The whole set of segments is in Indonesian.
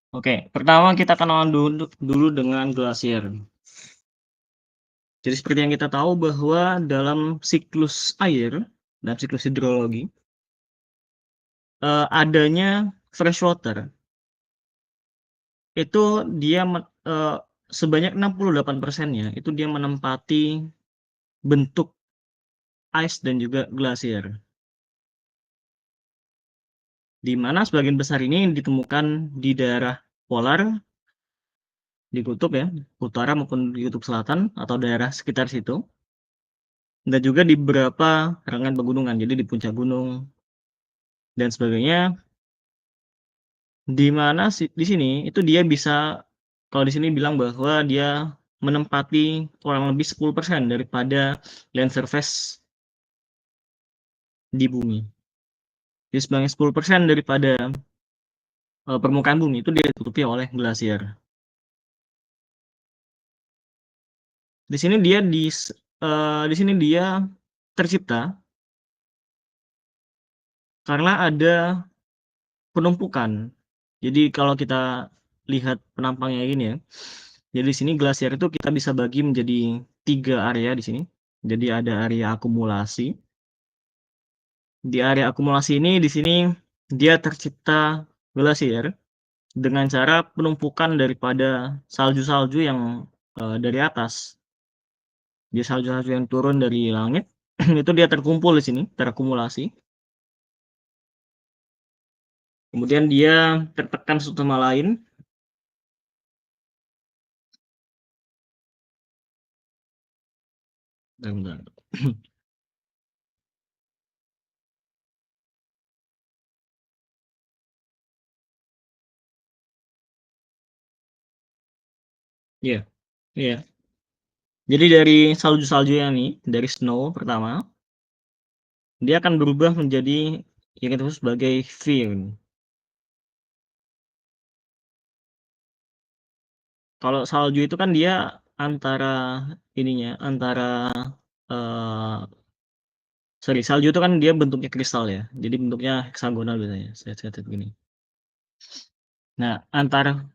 Oke, pertama kita kenalan dulu dengan glasier. Jadi seperti yang kita tahu bahwa dalam siklus air, dalam siklus hidrologi, adanya fresh water, itu dia sebanyak 68%-nya itu dia menempati bentuk ice dan juga glasier. Di mana sebagian besar ini ditemukan di daerah polar, di kutub ya, utara maupun di kutub selatan atau daerah sekitar situ. Dan juga di beberapa rangkaian pegunungan, jadi di puncak gunung dan sebagainya. Di mana di sini itu dia bisa, kalau di sini bilang bahwa dia menempati kurang lebih 10% daripada land surface di bumi. Jadi sebanyak 10% daripada permukaan bumi itu dia ditutupi oleh glasier. Di sini dia di sini dia tercipta karena ada penumpukan. Jadi kalau kita lihat penampangnya gini ya. Jadi di sini glasier itu kita bisa bagi menjadi 3 area di sini. Jadi ada area akumulasi. Di area akumulasi ini di sini dia tercipta glasier dengan cara penumpukan daripada salju-salju yang dari atas. Jadi salju-salju yang turun dari langit itu dia terkumpul di sini, terakumulasi. Kemudian dia tertekan satu sama lain. Bentar. Iya, iya. Jadi dari salju-salju yang ini, dari snow pertama, dia akan berubah menjadi yang kita sebut sebagai firn. Kalau salju itu kan dia antara ininya, antara eh salju itu kan dia bentuknya kristal ya. Jadi bentuknya heksagonal biasanya, set-set gini. Nah, antara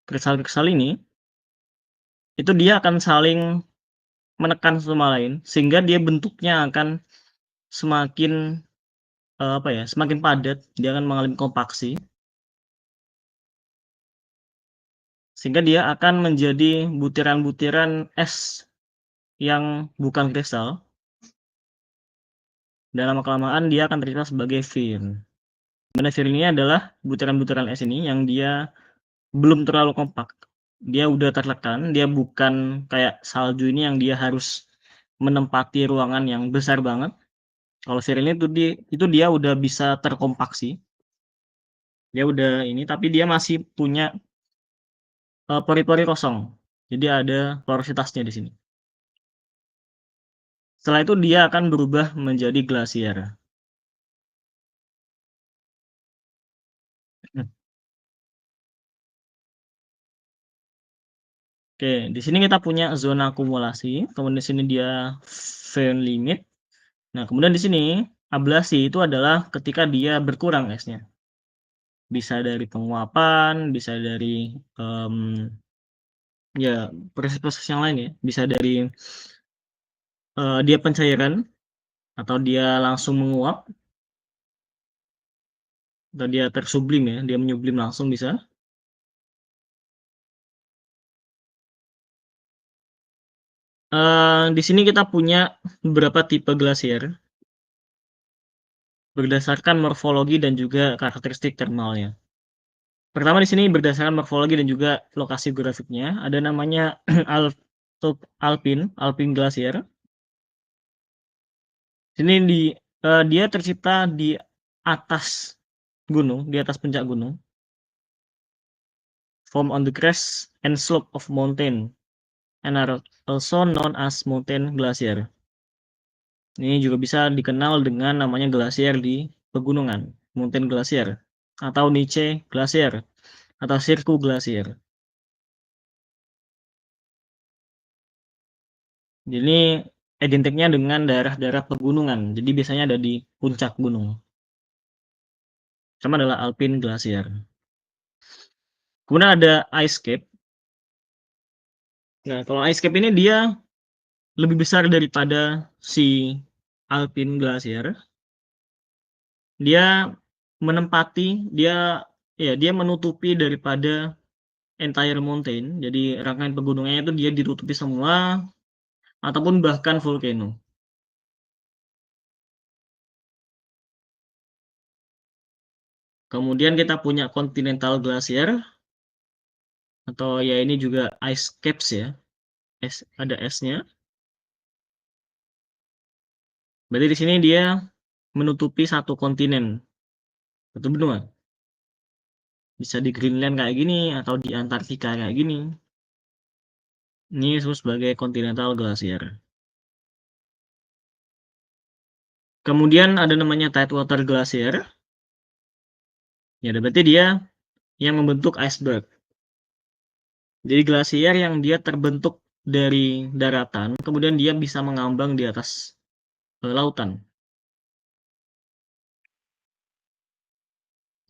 kristal-kristal ini itu dia akan saling menekan satu sama lain sehingga dia bentuknya akan semakin apa ya, semakin padat, dia akan mengalami kompaksi sehingga dia akan menjadi butiran-butiran es yang bukan kristal. Dan lama-kelamaan dia akan tercipta sebagai firn. Mana firn ini adalah butiran-butiran es ini yang dia belum terlalu kompak. Dia udah tertekan, dia bukan kayak salju ini yang dia harus menempati ruangan yang besar banget. Kalau firn ini itu dia udah bisa terkompaksi. Dia udah ini tapi dia masih punya pori-pori kosong. Jadi ada porositasnya di sini. Setelah itu dia akan berubah menjadi glasier. Oke, di sini kita punya zona akumulasi, kemudian di sini dia firn limit. Nah, kemudian di sini ablasi itu adalah ketika dia berkurang esnya. Bisa dari penguapan, bisa dari ya proses-proses yang lain ya. Bisa dari dia pencairan atau dia langsung menguap atau dia tersublim ya, dia menyublim langsung bisa. Di sini kita punya beberapa tipe glasier berdasarkan morfologi dan juga karakteristik termalnya. Pertama di sini berdasarkan morfologi dan juga lokasi geografiknya, ada namanya Alpine Glacier. Sini dia tercipta di atas gunung, di atas puncak gunung. Form on the crest and slope of mountain and are also known as mountain glacier. Ini juga bisa dikenal dengan namanya glasier di pegunungan, mountain glacier atau Niche glacier atau Sirku glacier. Jadi identiknya dengan daerah-daerah pegunungan. Jadi biasanya ada di puncak gunung. Sama adalah Alpine Glacier. Kemudian ada ice cap. Nah, kalau ice cap ini dia lebih besar daripada si Alpine Glacier. Dia dia menutupi daripada entire mountain. Jadi rangkaian pegunungannya itu dia ditutupi semua ataupun bahkan volcano. Kemudian kita punya continental glacier atau ya ini juga ice caps ya. Ada S-nya. Berarti di sini dia menutupi satu kontinen, satu benua. Bisa di Greenland kayak gini atau di Antartika kayak gini. Ini disebut sebagai continental glacier. Kemudian ada namanya tidewater glacier. Ya, berarti dia yang membentuk iceberg. Jadi glasier yang dia terbentuk dari daratan, kemudian dia bisa mengambang di atas lautan.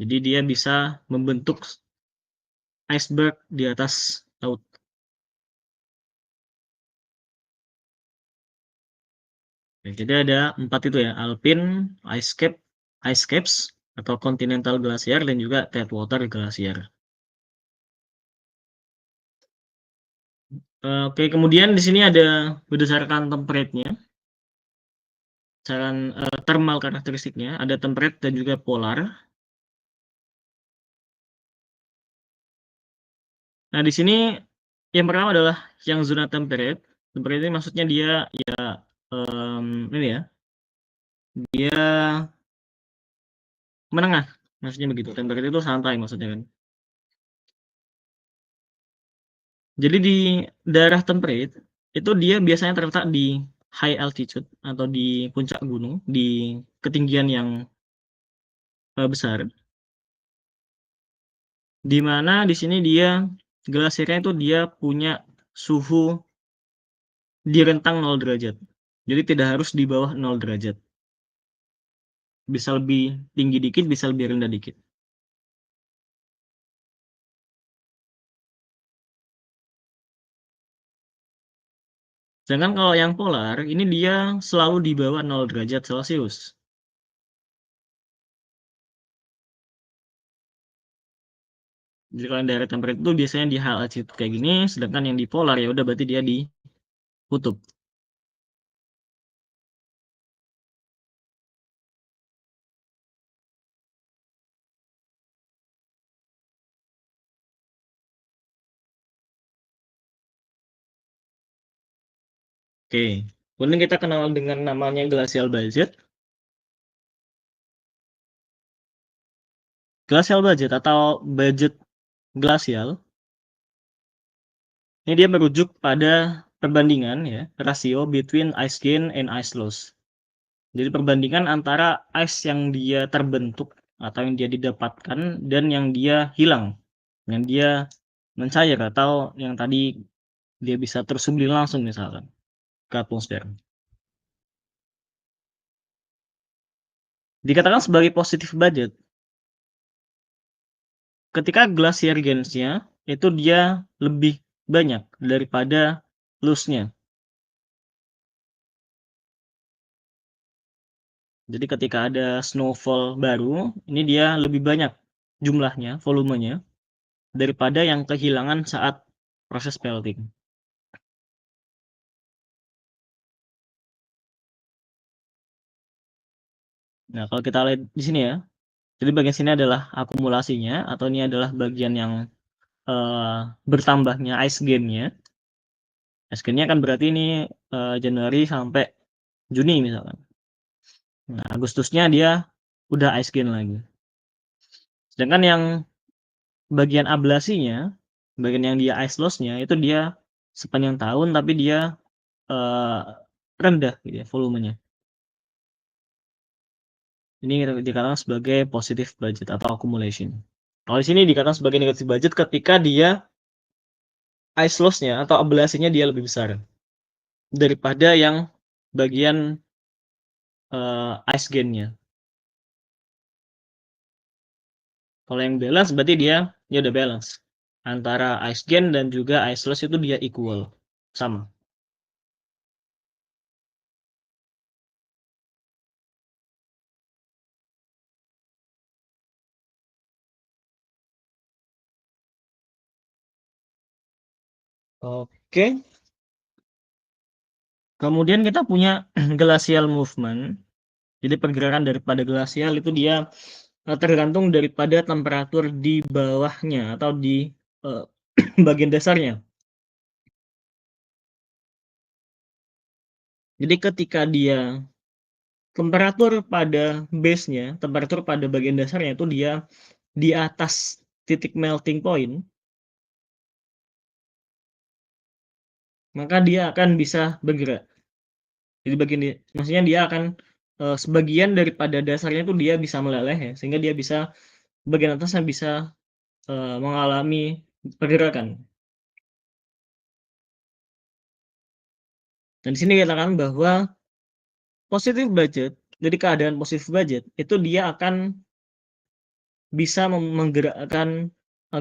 Jadi dia bisa membentuk iceberg di atas laut. Oke, jadi ada 4 itu ya, alpine, ice caps atau continental glacier dan juga tidewater glacier. Oke, kemudian di sini ada berdasarkan temperature-nya, thermal karakteristiknya, ada temperate dan juga polar. Nah, di sini yang pertama adalah yang zona temperate. Temperate ini maksudnya dia ya ini ya, dia menengah. Maksudnya begitu. Temperate itu santai maksudnya kan. Jadi di daerah temperate itu dia biasanya terletak di high altitude atau di puncak gunung, di ketinggian yang besar. Di mana di sini dia glasirnya itu dia punya suhu di rentang 0 derajat. Jadi tidak harus di bawah 0 derajat. Bisa lebih tinggi dikit, bisa lebih rendah dikit. Sedangkan kalau yang polar, ini dia selalu di bawah 0 derajat Celcius. Jadi kalau yang daerah temperate itu biasanya di high altitude kayak gini, sedangkan yang di polar ya udah berarti dia di kutub. Oke. Kemudian kita kenal dengan namanya glacial budget. Glacial budget atau budget glasial, ini dia merujuk pada perbandingan ya, rasio between ice gain and ice loss. Jadi perbandingan antara ice yang dia terbentuk atau yang dia didapatkan dan yang dia hilang, yang dia mencair atau yang tadi dia bisa tersublim langsung misalkan ke atmosfer. Dikatakan sebagai positive budget ketika glacier gains-nya itu dia lebih banyak daripada loss-nya. Jadi ketika ada snowfall baru, ini dia lebih banyak jumlahnya, volumenya, daripada yang kehilangan saat proses melting. Nah, kalau kita lihat di sini ya, jadi bagian sini adalah akumulasinya, atau ini adalah bagian yang bertambahnya ice gain-nya. Ice gain-nya kan berarti ini Januari sampai Juni misalkan. Nah, Agustusnya dia udah ice gain lagi. Sedangkan yang bagian ablasinya, bagian yang dia ice loss-nya itu dia sepanjang tahun tapi dia uh, rendah gitu ya volumenya. Ini dikatakan sebagai positive budget atau accumulation. Kalau di sini dikatakan sebagai negative budget ketika dia ice loss-nya atau ablasinya dia lebih besar daripada yang bagian ice gain-nya. Kalau yang balance berarti dia udah balance. antara ice gain dan juga ice loss itu dia equal, sama. Oke. Kemudian kita punya glacial movement. Jadi pergerakan daripada glasial itu dia tergantung daripada temperatur di bawahnya atau di bagian dasarnya. Jadi ketika dia temperatur pada base-nya, temperatur pada bagian dasarnya itu dia di atas titik melting point, maka dia akan bisa bergerak. Jadi maksudnya dia akan sebagian daripada dasarnya itu dia bisa meleleh ya, sehingga dia bisa bagian atasnya bisa mengalami pergerakan. Dan di sini dikatakan bahwa positive budget, jadi keadaan positive budget itu dia akan bisa menggerakkan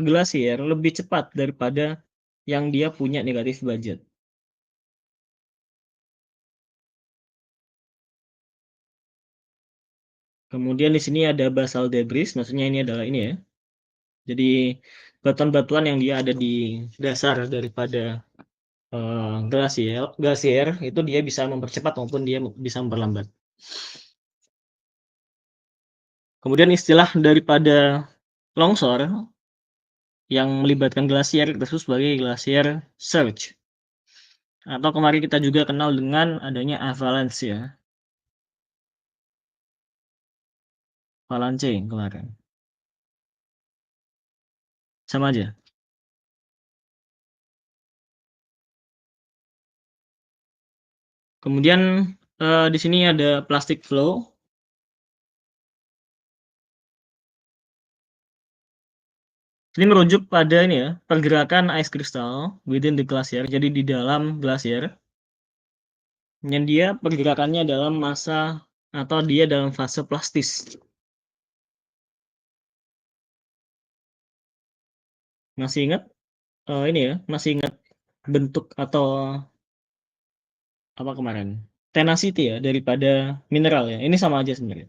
glasier lebih cepat daripada yang dia punya negatif budget. Kemudian di sini ada basal debris, maksudnya ini adalah ini ya. Jadi batuan-batuan yang dia ada di dasar daripada glasier itu dia bisa mempercepat maupun dia bisa memperlambat. Kemudian istilah daripada longsor yang melibatkan glasier tersebut sebagai glasier surge. Atau kemarin kita juga kenal dengan adanya avalanche ya. Avalanche kemarin. Sama aja. Kemudian di sini ada plastic flow. Ini merujuk pada ini ya, pergerakan ice crystal within the glacier, jadi di dalam glacier. Yang dia pergerakannya dalam masa atau dia dalam fase plastis. Masih ingat ini ya, masih ingat bentuk atau apa kemarin? Tenacity ya daripada mineral ya. Ini sama aja sebenarnya.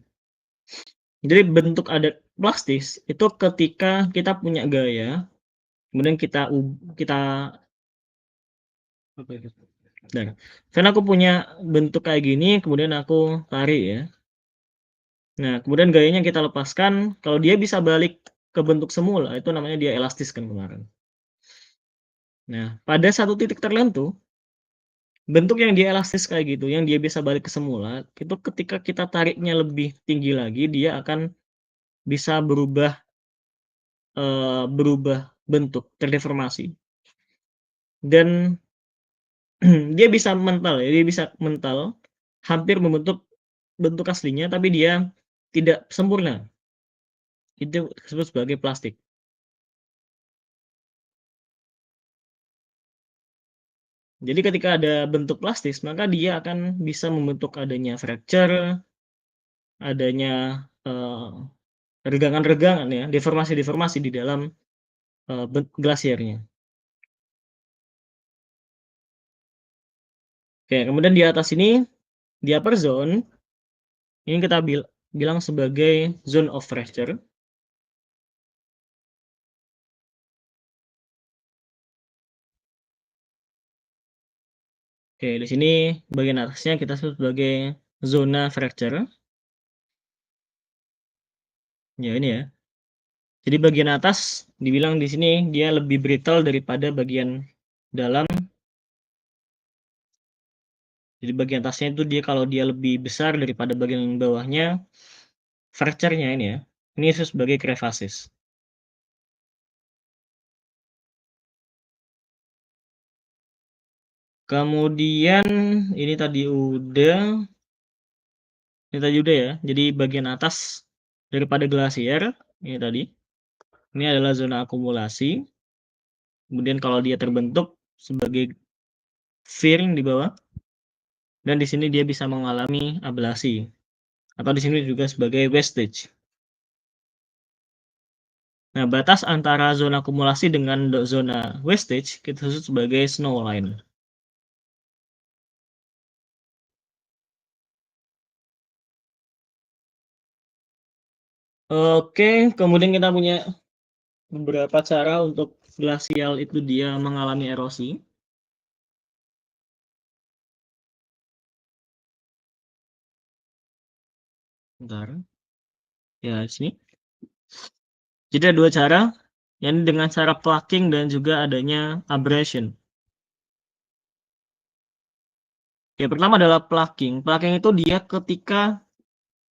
Jadi bentuk ada plastis itu ketika kita punya gaya, kemudian kita apa itu? Nah, karena aku punya bentuk kayak gini, kemudian aku tarik ya. Nah, kemudian gayanya kita lepaskan, kalau dia bisa balik ke bentuk semula, itu namanya dia elastis kan kemarin. Nah, pada satu titik tertentu, bentuk yang dia elastis kayak gitu, yang dia bisa balik ke semula, itu ketika kita tariknya lebih tinggi lagi, dia akan bisa berubah bentuk, terdeformasi. Dan dia bisa mental ya, dia bisa mental, hampir membentuk bentuk aslinya, tapi dia tidak sempurna. Itu disebut sebagai plastik. Jadi ketika ada bentuk plastis, maka dia akan bisa membentuk adanya fracture, adanya regangan-regangan ya, deformasi-deformasi di dalam glasiernya. Oke, kemudian di atas ini, di upper zone, ini kita bilang sebagai zone of fracture. Oke, di sini bagian atasnya kita sebut sebagai zona fracture. Ya, ini ya. Jadi bagian atas dibilang di sini dia lebih brittle daripada bagian dalam. Jadi bagian atasnya itu dia kalau dia lebih besar daripada bagian bawahnya, fracture-nya ini ya. Ini disebut sebagai crevasse. Kemudian ini tadi ya. Jadi bagian atas daripada glasier ini tadi. Ini adalah zona akumulasi. Kemudian kalau dia terbentuk sebagai firn di bawah, dan di sini dia bisa mengalami ablasi, atau di sini juga sebagai wastage. Nah, batas antara zona akumulasi dengan zona wastage kita sebut sebagai snow line. Oke, kemudian kita punya beberapa cara untuk glasial itu dia mengalami erosi. Bentar. Ya, di sini. Jadi ada dua cara, yakni dengan cara plucking dan juga adanya abrasion. Ya, pertama adalah plucking. Plucking itu dia ketika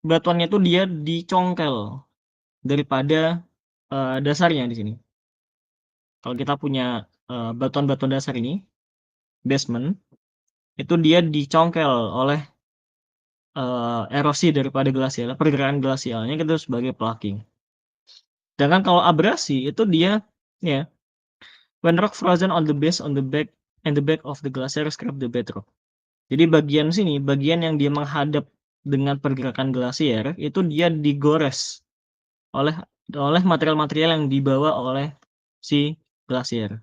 batuannya itu dia dicongkel daripada dasarnya di sini. Kalau kita punya batuan-batuan dasar ini, basement, itu dia dicongkel oleh erosi daripada glasial, pergerakan glasialnya itu sebagai plucking. Sedangkan kalau abrasi itu dia ya when rock frozen on the base on the back and the back of the glacier scrape the bedrock. Jadi bagian sini, bagian yang dia menghadap dengan pergerakan glasier itu dia digores oleh material-material yang dibawa oleh si glasier.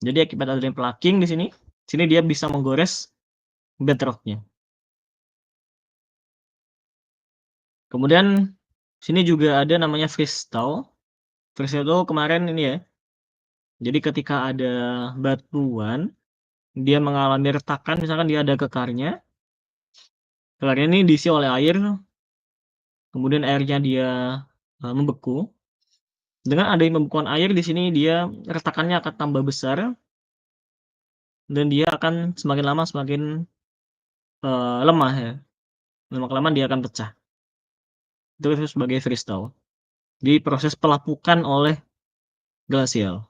Jadi akibat adanya plucking di sini dia bisa menggores bedrocknya. Kemudian sini juga ada namanya freeze thaw. Freeze thaw kemarin ini ya. Jadi ketika ada batuan dia mengalami retakan, misalkan dia ada kekarnya ini diisi oleh air, kemudian airnya dia membeku. Dengan adanya pembekuan air di sini dia retakannya akan tambah besar dan dia akan semakin lama semakin lemah ya. Lama-kelamaan dia akan pecah. Itu sebagai freeze thaw. Di proses pelapukan oleh glasial.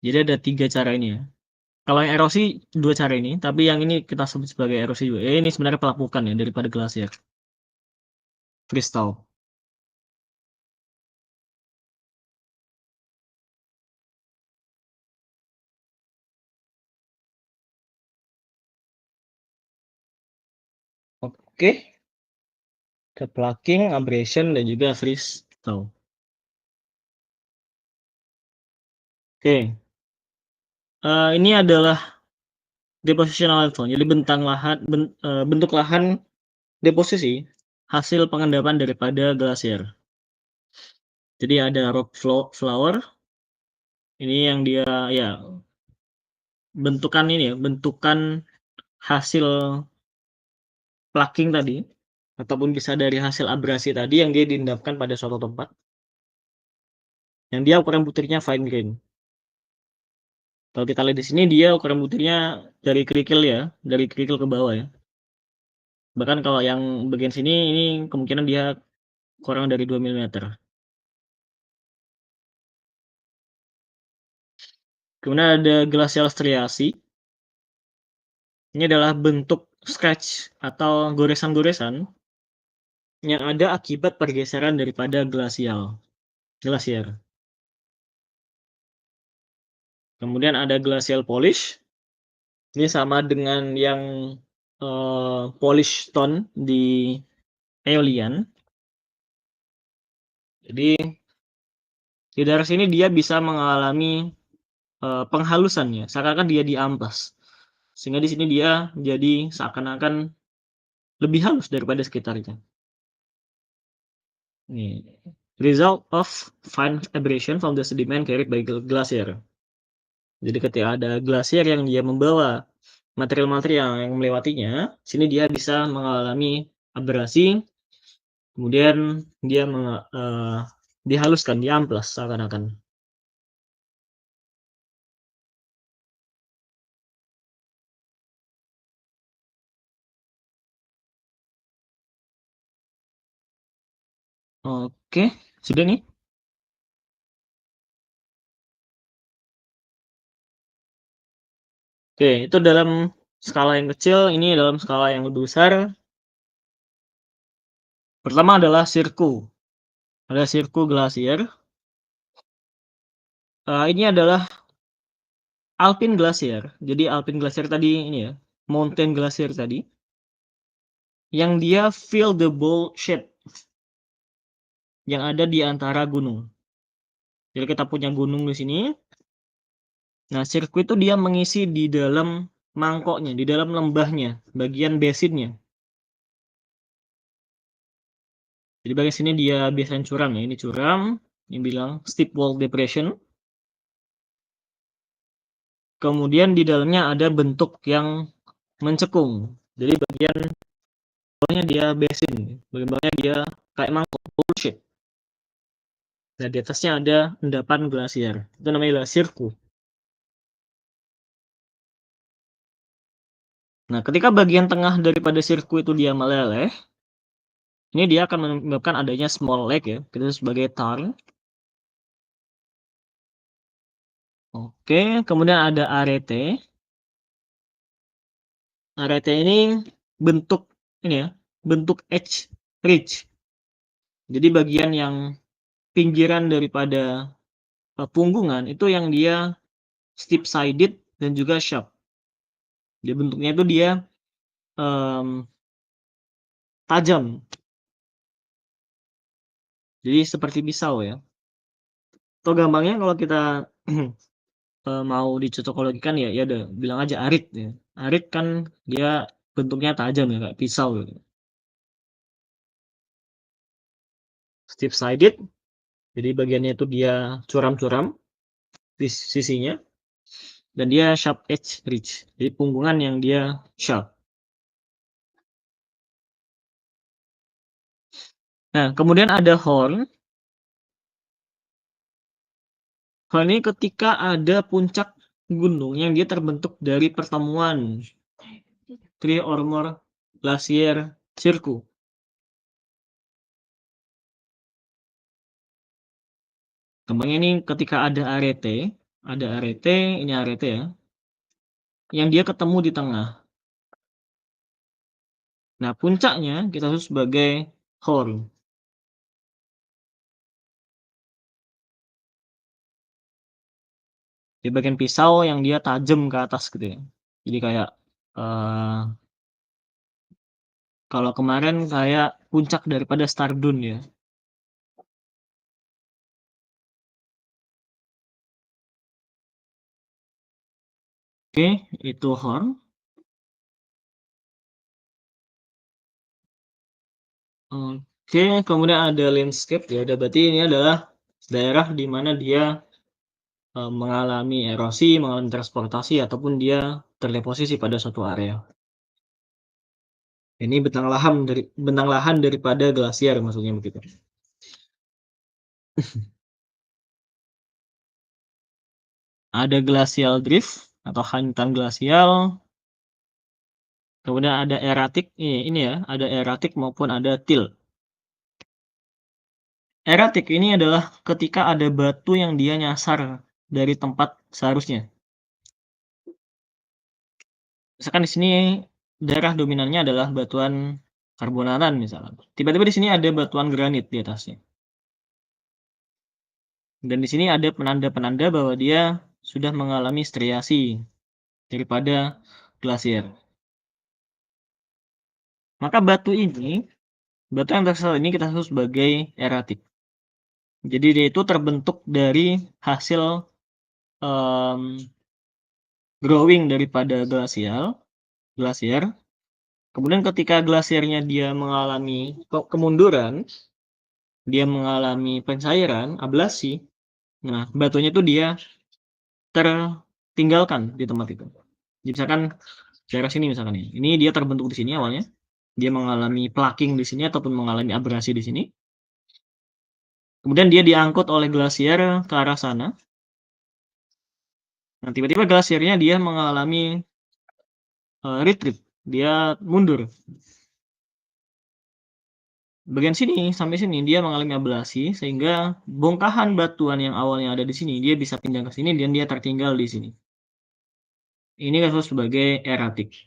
Jadi ada 3 cara ini ya. Kalau yang erosi 2 cara ini, tapi yang ini kita sebut sebagai erosi juga. Ini sebenarnya pelapukan ya daripada glasier. Freeze thaw. Oke. Ke plucking, abrasion dan juga freeze thaw. Oke. Ini adalah depositional level. Jadi bentuk lahan deposisi hasil pengendapan daripada glasier. Jadi ada rock floor. Ini yang dia ya bentukan ini ya, bentukan hasil plucking tadi ataupun bisa dari hasil abrasi tadi yang dia diendapkan pada suatu tempat. Yang dia ukuran butirnya fine grain. Kalau kita lihat di sini dia ukuran butirnya dari kerikil ya, dari kerikil ke bawah ya. Bahkan kalau yang bagian sini ini kemungkinan dia kurang dari 2 mm. Kemudian ada glacial striasi. Ini adalah bentuk scratch atau goresan-goresan yang ada akibat pergeseran daripada glasier. Kemudian ada glacial polish. Ini sama dengan yang polish stone di Aeolian. Jadi di daerah sini dia bisa mengalami penghalusannya, seakan-akan dia diamplas. Sehingga di sini dia jadi seakan-akan lebih halus daripada sekitarnya. Nih, result of fine abrasion from the sediment carried by glacier. Jadi ketika ada glasier yang dia membawa material-material yang melewatinya, sini dia bisa mengalami abrasi, kemudian dia dihaluskan, diamplas seakan-akan. Oke, sudah nih. Oke, itu dalam skala yang kecil, ini dalam skala yang lebih besar. Pertama adalah sirku. Ada sirku glasier. Ini adalah alpine glacier. Jadi alpine glacier tadi ini ya, mountain glacier tadi. Yang dia fill the bowl shape. yang ada di antara gunung. Jadi kita punya gunung di sini. Nah, sirkuit itu dia mengisi di dalam mangkoknya, di dalam lembahnya, bagian basinnya. Jadi bagian sini dia biasanya curam ya. Ini curam, ini bilang steep wall depression. Kemudian di dalamnya ada bentuk yang mencekung. Jadi bagian bawahnya dia basin, bagian bawahnya dia kayak mangkok, bowl shape. Nah, di atasnya ada endapan glasier. Itu namanya sirku. Nah, ketika bagian tengah daripada sirku itu dia meleleh, ini dia akan menyebabkan adanya small lake ya, kita sebagai tarn. Oke, kemudian ada arete. Arete ini bentuk ini ya, bentuk edge ridge. Jadi bagian yang pinggiran daripada punggungan itu yang dia steep sided dan juga sharp. Jadi bentuknya itu dia tajam. Jadi seperti pisau ya. Atau gampangnya kalau kita mau dicocokologikan ya ya udah bilang aja arit ya. Arit kan dia bentuknya tajam ya kayak pisau gitu. Steep sided. Jadi bagiannya itu dia curam-curam di sisinya dan dia sharp edge ridge. Jadi punggungan yang dia sharp. Nah, kemudian ada horn. Horn ini ketika ada puncak gunung yang dia terbentuk dari pertemuan three or more glacier circle. Gampangnya ini ketika ada arete, ini arete ya, yang dia ketemu di tengah. Nah, puncaknya kita sebut sebagai horn. Di bagian pisau yang dia tajam ke atas gitu ya. Jadi kayak uh, kalau kemarin kayak puncak daripada Stardun ya. Oke, itu horn. Oke, kemudian ada landscape ya. Berarti ini adalah daerah di mana dia mengalami erosi, mengalami transportasi ataupun dia terdeposisi pada suatu area. Ini bentang lahan daripada glasier maksudnya begitu. Ada glacial drift atau hanyutan glasial. Kemudian ada erratic, ini ya, ada erratic maupun ada till. Erratic ini adalah ketika ada batu yang dia nyasar dari tempat seharusnya. Misalkan di sini daerah dominannya adalah batuan karbonatan misalnya. Tiba-tiba di sini ada batuan granit di atasnya. Dan di sini ada penanda-penanda bahwa dia sudah mengalami striasi daripada glasier. Maka batu yang tersisa ini kita sebut sebagai erratic. Jadi dia itu terbentuk dari hasil growing daripada glasier. Kemudian ketika glasiernya dia mengalami kemunduran, dia mengalami pencairan, ablasi. Nah, batunya itu dia tertinggalkan di tempat itu. Jadi misalkan daerah sini misalkan ya. Ini dia terbentuk di sini awalnya. Dia mengalami plaking di sini ataupun mengalami abrasi di sini. Kemudian dia diangkut oleh glasier ke arah sana. Nah, tiba-tiba glasiernya dia mengalami retreat. Dia mundur. Bagian sini sampai sini dia mengalami ablasi sehingga bongkahan batuan yang awalnya ada di sini dia bisa pindah ke sini dan dia tertinggal di sini. Ini disebut sebagai erratic.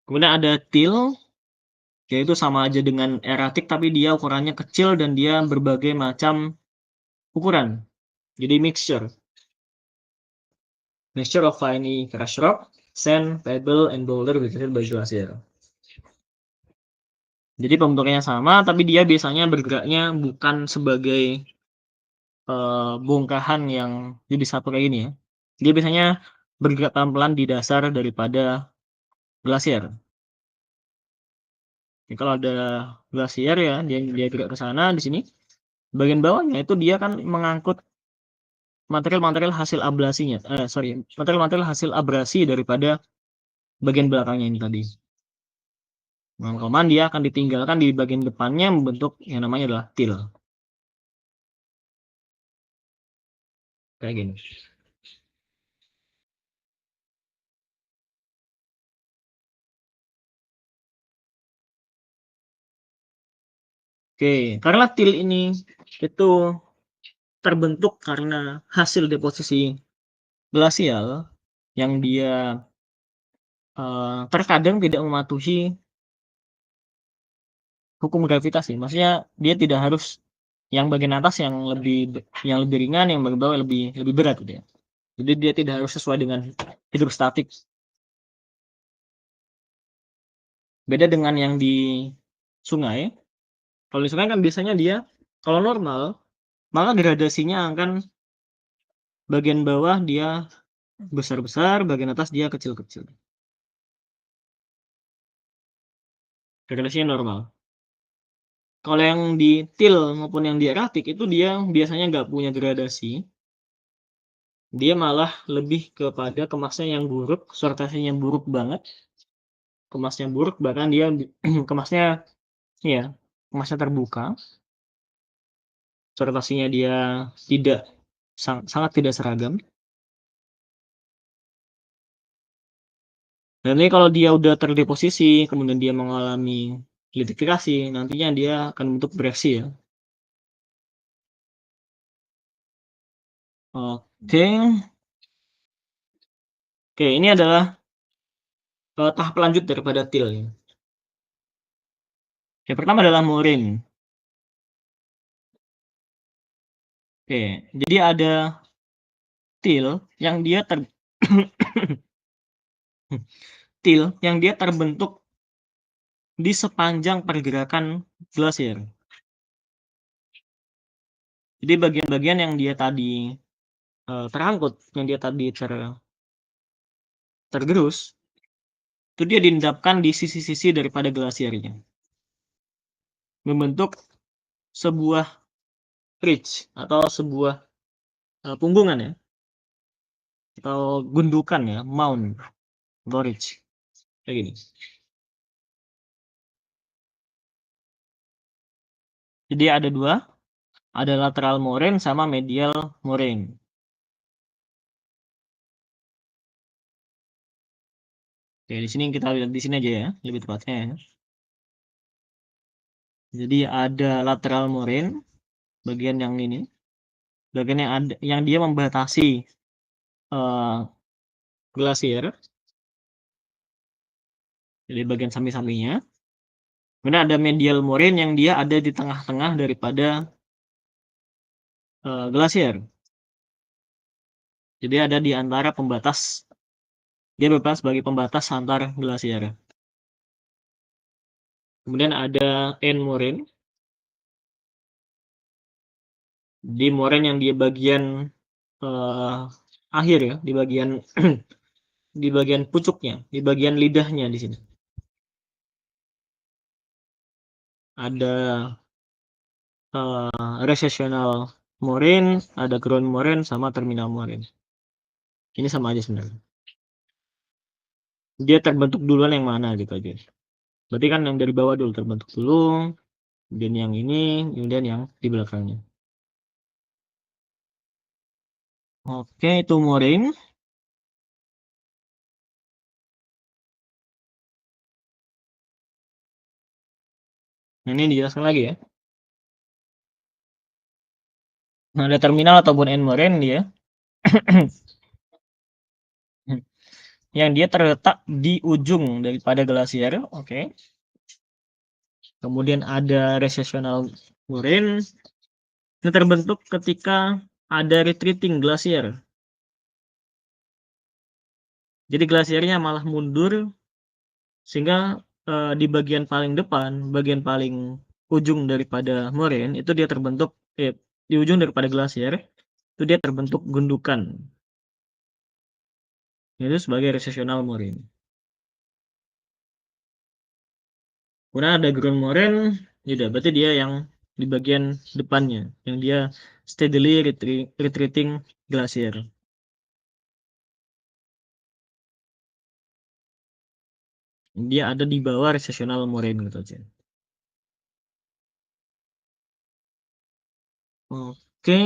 Kemudian ada till, yaitu sama aja dengan erratic tapi dia ukurannya kecil dan dia berbagai macam ukuran. Jadi mixture. Mixture of finely crushed rock, sand, pebble, and boulder created by glacier. Jadi pembentukannya sama, tapi dia biasanya bergeraknya bukan sebagai bongkahan yang jadi satu kayak gini ya. Dia biasanya bergerak pelan-pelan di dasar daripada glasier. Jadi kalau ada glasier ya, dia gerak ke sana di sini. Bagian bawahnya itu dia kan mengangkut material-material hasil abrasinya. Material-material hasil abrasi daripada bagian belakangnya ini tadi. Nah, lama-kelamaan dia akan ditinggalkan di bagian depannya membentuk yang namanya adalah til. Kayak gini. Oke, karena til ini itu terbentuk karena hasil deposisi glasial yang dia terkadang tidak mematuhi hukum gravitasi. Maksudnya dia tidak harus yang bagian atas yang lebih ringan, yang bagian bawah lebih berat gitu ya. Jadi dia tidak harus sesuai dengan hidrostatik. Beda dengan yang di sungai. Kalau di sungai kan biasanya dia kalau normal, maka gradasinya akan bagian bawah dia besar-besar, bagian atas dia kecil-kecil. Gradasinya normal. Kalau yang di til maupun yang di erratic itu dia biasanya nggak punya gradasi. Dia malah lebih kepada kemasnya yang buruk, sortasinya buruk banget. Kemasnya buruk, bahkan dia kemasnya ya, kemasnya terbuka. Sortasinya dia tidak sangat tidak seragam. Dan ini kalau dia udah terdeposisi, kemudian dia mengalami litifikasi, nantinya dia akan bentuk breksi ya. Oke. Oke, ini adalah tahap lanjut daripada til ya. Yang pertama adalah moraine. Oke, jadi ada til yang dia til yang dia terbentuk di sepanjang pergerakan glasier. Jadi bagian-bagian yang dia tadi terangkut, yang dia tadi tergerus, itu dia diendapkan di sisi-sisi daripada glasiernya. Membentuk sebuah ridge atau sebuah punggungan ya. Atau gundukan ya, mound, atau ridge. Kayak gini. Jadi ada dua, ada lateral moraine sama medial moraine. Oke, di sini kita lihat di sini aja ya, lebih tepatnya ya. Jadi ada lateral moraine, bagian yang ini, bagian yang dia membatasi glasier, jadi bagian samping-sampingnya. Kemudian ada medial moraine yang dia ada di tengah-tengah daripada glasier. Jadi ada di antara pembatas, dia berperan sebagai pembatas antar glasier. Kemudian ada end moraine. Di moraine yang di bagian akhir ya, di bagian di bagian pucuknya, di bagian lidahnya di sini. Ada recessional moraine, ada ground moraine sama terminal moraine. Ini sama aja sebenarnya. Dia terbentuk duluan yang mana gitu aja. Berarti kan yang dari bawah dulu terbentuk dulu, kemudian yang ini, kemudian yang di belakangnya. Oke, itu moraine. Nah, ini dijelaskan lagi ya. Nah, ada terminal ataupun end moraine dia. Yang dia terletak di ujung daripada glasier, oke. Kemudian ada recessional moraine. Ini terbentuk ketika ada retreating glasier. Jadi glasiernya malah mundur sehingga di bagian paling depan, bagian paling ujung daripada moraine itu dia terbentuk di ujung daripada glasier itu dia terbentuk gundukan. Itu sebagai recessional moraine. Kemudian ada ground moraine, tidak, berarti dia yang di bagian depannya, yang dia steadily retreating glacier. Dia ada di bawah recessional moraine gitu aja. Oke,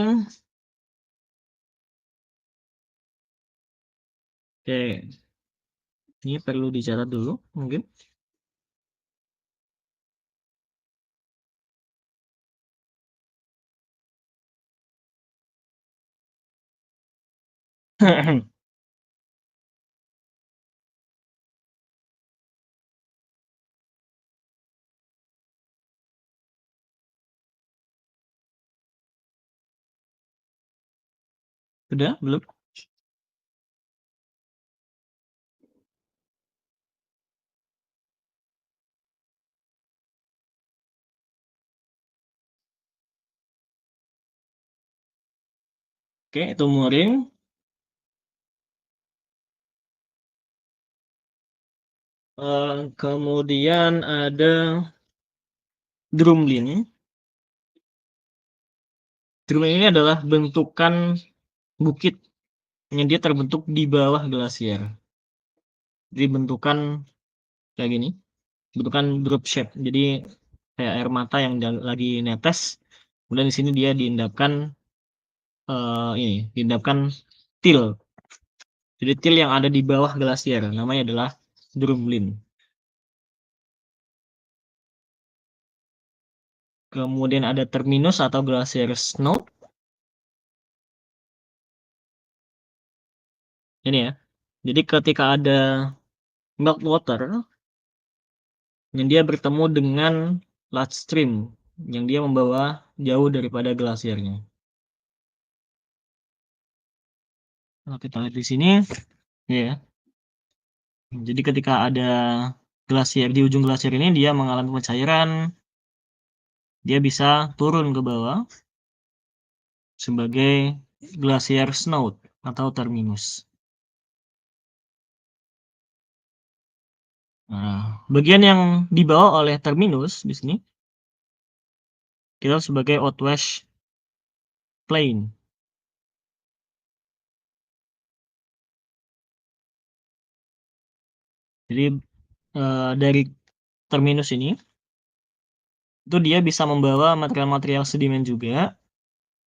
oke. Ini perlu dicatat dulu mungkin. Udah, belum? Oke, itu mooring. Kemudian ada drumlin. Drumlin ini adalah bentukan bukit yang dia terbentuk di bawah glasier. Jadi bentukan kayak gini, bentukan drop shape. Jadi kayak air mata yang lagi netes. Kemudian di sini dia diendapkan til. Jadi til yang ada di bawah glasier, namanya adalah drumlin. Kemudian ada terminus atau glacier snout. Ini ya. Jadi ketika ada meltwater yang dia bertemu dengan large stream yang dia membawa jauh daripada glasiernya. Kalau kita lihat di sini, ya. Jadi ketika ada glasier di ujung glasier ini dia mengalami pencairan, dia bisa turun ke bawah sebagai glacier snout atau terminus. Nah, bagian yang dibawa oleh terminus di sini kita sebagai outwash plain. Jadi dari terminus ini itu dia bisa membawa material-material sedimen juga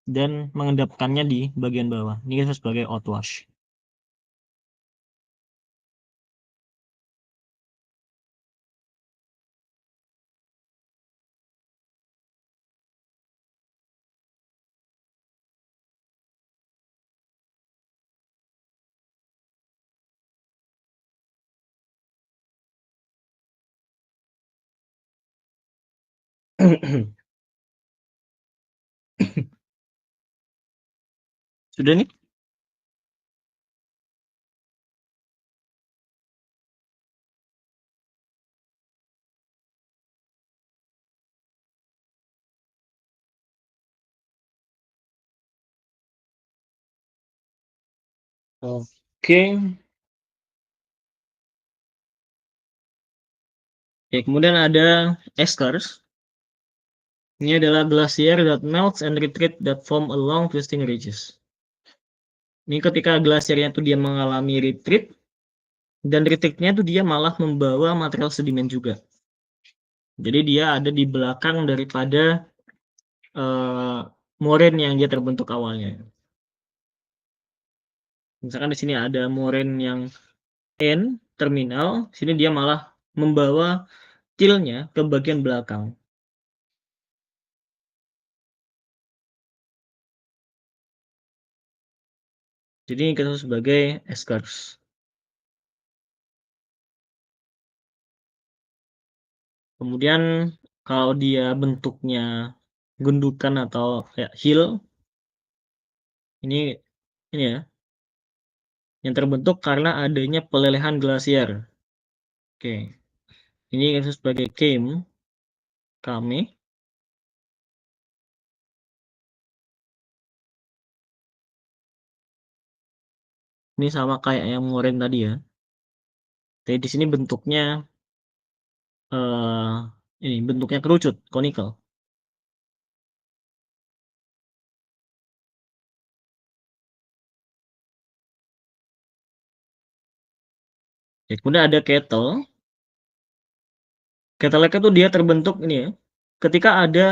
dan mengendapkannya di bagian bawah. Ini kita sebagai outwash. Sudah nih? Oke. Ya, kemudian ada eskers. Ini adalah glacier that melts and retreat that form along twisting ridges. Ini ketika glasiernya itu dia mengalami retreat, dan retreatnya itu dia malah membawa material sedimen juga. Jadi dia ada di belakang daripada moraine yang dia terbentuk awalnya. Misalkan di sini ada moraine yang end terminal, sini dia malah membawa tilnya ke bagian belakang. Jadi kita sebut sebagai eskers. Kemudian kalau dia bentuknya gundukan atau kayak hill, ini ya, yang terbentuk karena adanya pelelehan glasier. Oke. Ini sebagai kami. Ini sama kayak yang moren tadi ya. Jadi di sini bentuknya eh ini bentuknya kerucut, conical. Ya, kemudian ada kettle. Kettle lake itu dia terbentuk ini ya. Ketika ada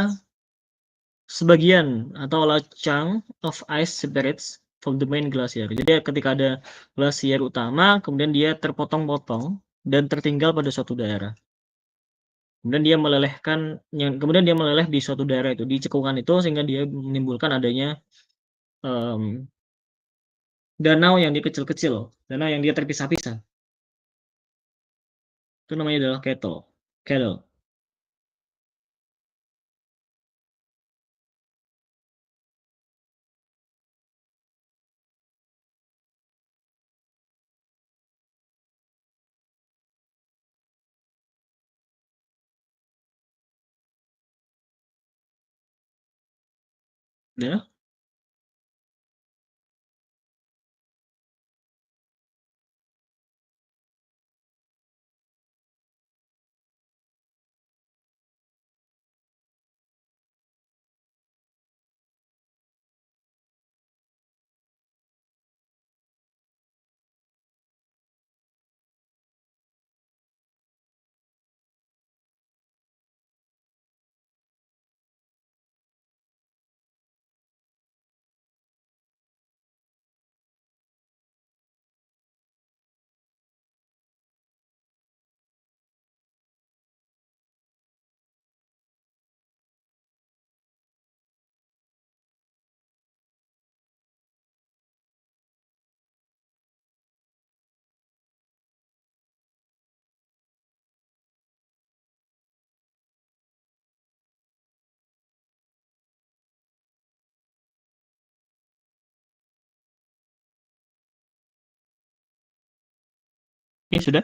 sebagian atau a chunk of ice separates from the main glacier. Jadi ketika ada glasier utama, kemudian dia terpotong-potong dan tertinggal pada suatu daerah. Kemudian dia meleleh di suatu daerah itu, di cekungan itu sehingga dia menimbulkan adanya em, danau yang dia kecil-kecil, danau yang dia terpisah-pisah. Itu namanya adalah kettle. Kettle. Ya. Ini sudah.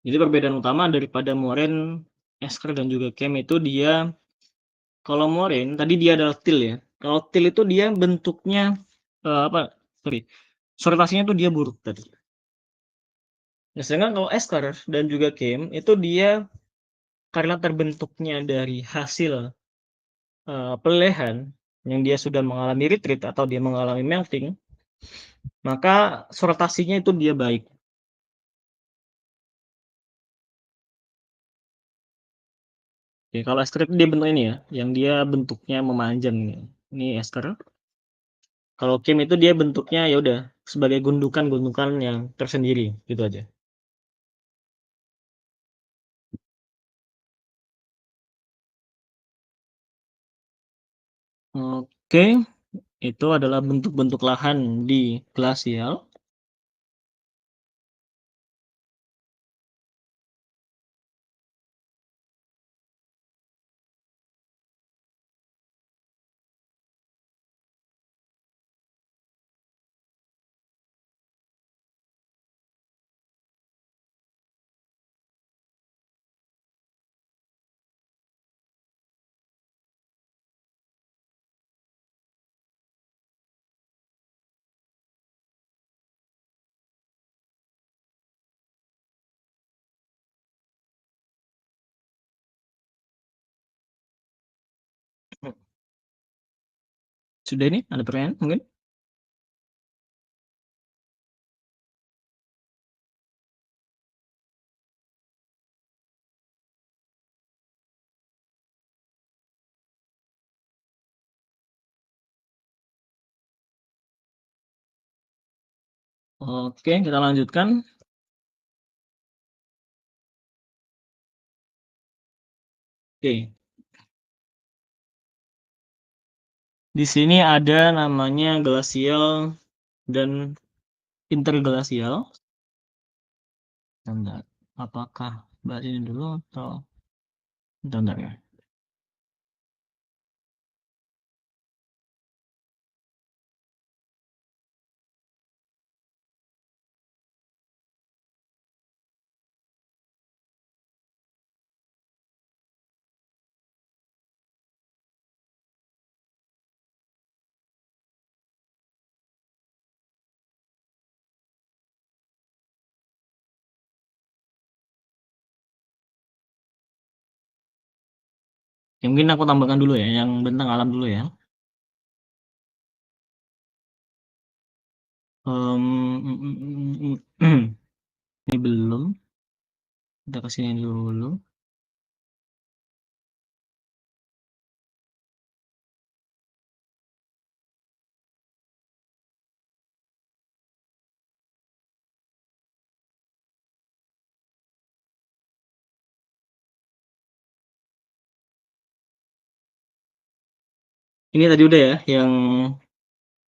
Jadi perbedaan utama daripada moren, esker dan juga kem itu dia kalau moren tadi dia adalah til ya. Kalau til itu dia bentuknya apa? Sorry. Sortasinya tuh dia buruk tadi. Nah, sedangkan kalau esker dan juga kem itu dia karena terbentuknya dari hasil pelelehan yang dia sudah mengalami retreat atau dia mengalami melting, maka sortasinya itu dia baik. Oke, kalau esker itu dia bentuk ini ya, yang dia bentuknya memanjang ini. Ini esker. Kalau kem itu dia bentuknya ya udah sebagai gundukan-gundukan yang tersendiri gitu aja. Oke, itu adalah bentuk-bentuk lahan di glasial. Sudah ini ada pertanyaan mungkin? Oke, kita lanjutkan. Oke, di sini ada namanya glasial dan interglasial. Bentar, apakah bahas ini dulu atau bentar ya? Ya mungkin aku tambahkan dulu ya, yang bentang alam dulu ya. Ini belum, kita ke sini dulu. Ini tadi udah ya, yang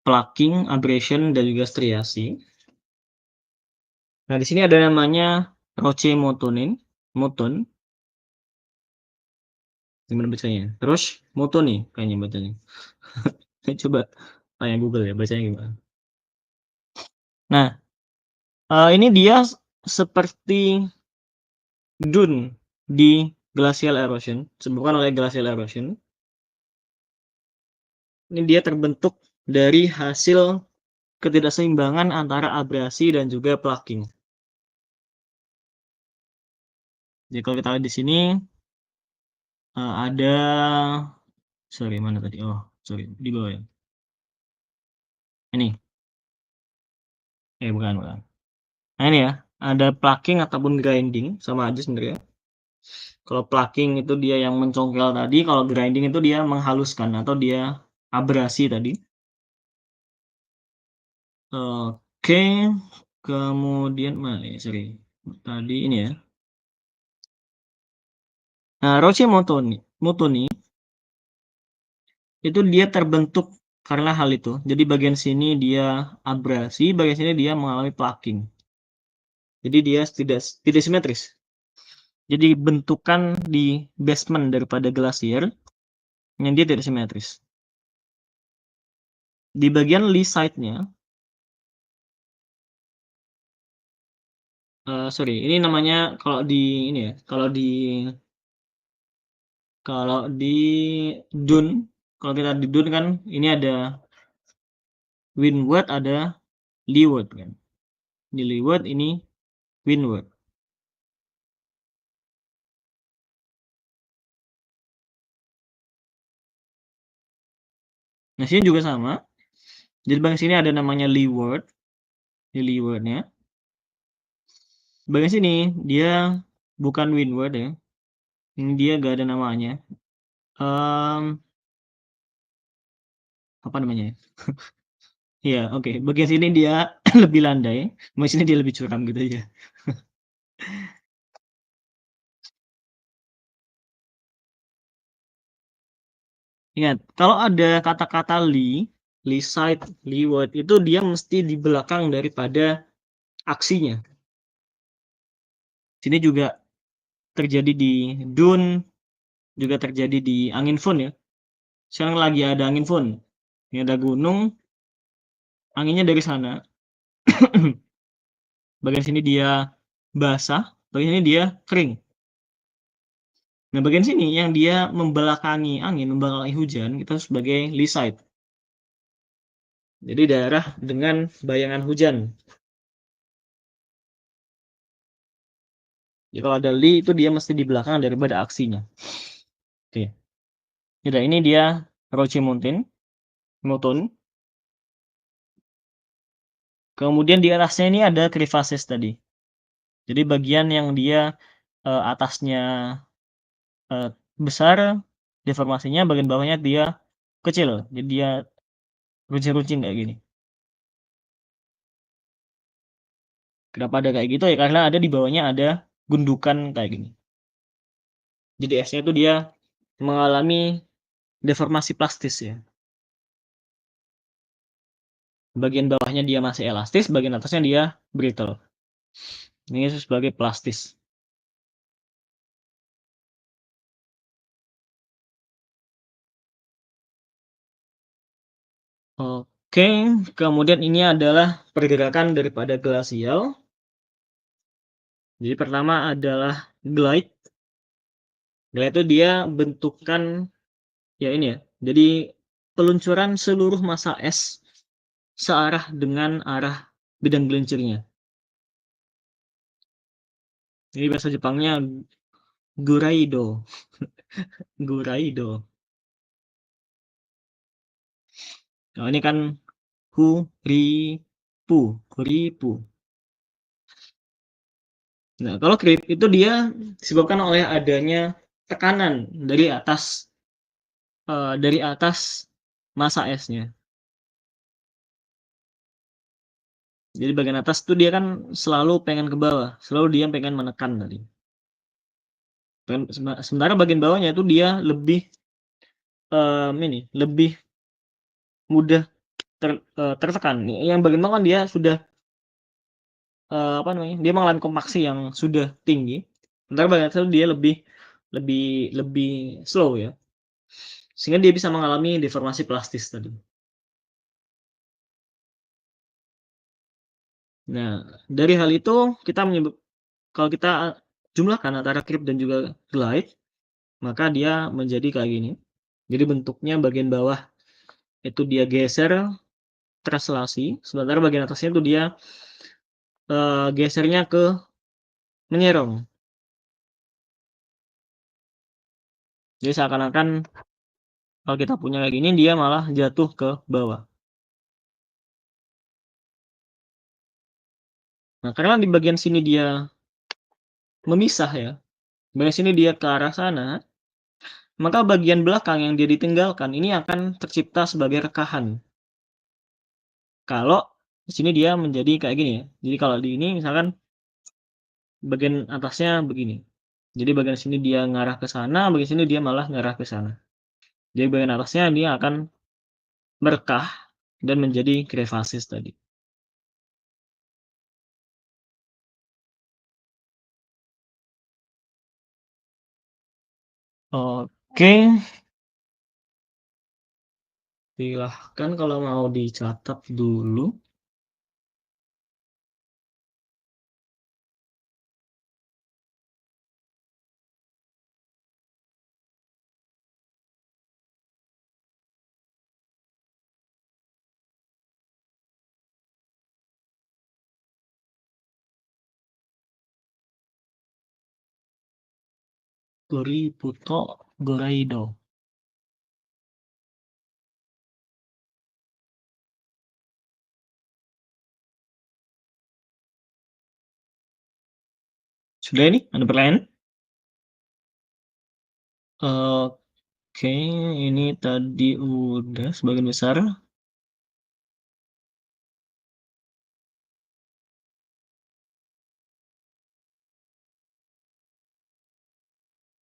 plucking, abrasion, dan juga striasi. Nah, di sini ada namanya Roche Moton, gimana bacanya? Terus Motoni kayaknya bacanya. Coba tanya Google ya, bacanya gimana. Nah, ini dia seperti dune di glacial erosion, disebabkan oleh glacial erosion. Ini dia terbentuk dari hasil ketidakseimbangan antara abrasi dan juga plucking. Jadi kalau kita lihat di sini ada, sorry mana tadi? Oh, sorry di bawah ya. Ini, bukan. Nah ini ya, ada plucking ataupun grinding, sama aja sebenarnya. Kalau plucking itu dia yang mencongkel tadi, kalau grinding itu dia menghaluskan atau dia abrasi tadi. Oke, kemudian mana ya, sorry. Tadi ini ya. Nah, Roche Motoni itu dia terbentuk karena hal itu. Jadi bagian sini dia abrasi, bagian sini dia mengalami plucking. Jadi dia tidak simetris. Jadi bentukan di basement daripada glasier yang dia tidak simetris. Di bagian lee side-nya, sorry, ini namanya kalau di ini ya, kalau di dune, kalau kita di dune kan ini ada windward, ada leeward kan. Di leeward ini windward. Nah, sini juga sama. Jadi bagian sini ada namanya leeward, di leewardnya. Bagian sini dia bukan windward ya. Ini dia gak ada namanya. Apa namanya ya? Iya, oke. Bagian sini dia lebih landai, bagian sini dia lebih curam gitu ya. Ingat, kalau ada kata-kata lee side, leeward itu dia mesti di belakang daripada aksinya. Sini juga terjadi di dune, juga terjadi di angin fun ya. Sekarang lagi ada angin fun. Ini ada gunung, anginnya dari sana. Bagian sini dia basah, bagian sini dia kering. Nah, bagian sini yang dia membelakangi angin, membelakangi hujan, itu sebagai lee side. Jadi daerah dengan bayangan hujan. Jadi kalau ada lee itu dia mesti di belakang daripada aksinya. Oke. Jadi ini dia Roche Mountain. Kemudian di atasnya ini ada crevasses tadi. Jadi bagian yang dia atasnya besar deformasinya, bagian bawahnya dia kecil. Jadi dia runcing-runcing kayak gini. Kenapa ada kayak gitu ya? Karena ada di bawahnya ada gundukan kayak gini. Jadi esnya itu dia mengalami deformasi plastis ya. Bagian bawahnya dia masih elastis, bagian atasnya dia brittle. Ini sebagai plastis. Oke, kemudian ini adalah pergerakan daripada glasial. Jadi pertama adalah glide. Glide itu dia bentukan ya ini ya. Jadi peluncuran seluruh massa es searah dengan arah bidang gelincirnya. Jadi bahasa Jepangnya Guraido. Guraido. Nah, ini kan Kuripu. Kuripu. Nah, kalau creep itu dia disebabkan oleh adanya tekanan dari atas massa esnya. Jadi bagian atas tuh dia kan selalu pengen ke bawah, selalu dia pengen menekan tadi. Sementara bagian bawahnya itu dia lebih mudah tertekan. Yang bagian bawah kan dia sudah dia mengalami kompaksi yang sudah tinggi. Sementara bagian atas dia lebih lebih lebih slow ya, sehingga dia bisa mengalami deformasi plastis tadi. Nah, dari hal itu kita kalau kita jumlahkan antara creep dan juga glide, maka dia menjadi kayak gini. Jadi bentuknya bagian bawah itu dia geser translasi, sementara bagian atasnya itu dia gesernya ke menyerong. Jadi seakan-akan kalau kita punya kayak gini dia malah jatuh ke bawah. Nah, karena di bagian sini dia memisah ya, bagian sini dia ke arah sana, maka bagian belakang yang dia ditinggalkan ini akan tercipta sebagai rekahan. Kalau di sini dia menjadi kayak gini ya. Jadi kalau di ini misalkan bagian atasnya begini. Jadi bagian sini dia ngarah ke sana, bagian sini dia malah ngarah ke sana. Jadi bagian atasnya dia akan merekah dan menjadi krevasis tadi. Oke, silahkan kalau mau dicatat dulu. Gori Puto Goraido. Sudah ini? Ada pertanyaan? Oke, ini tadi udah sebagian besar.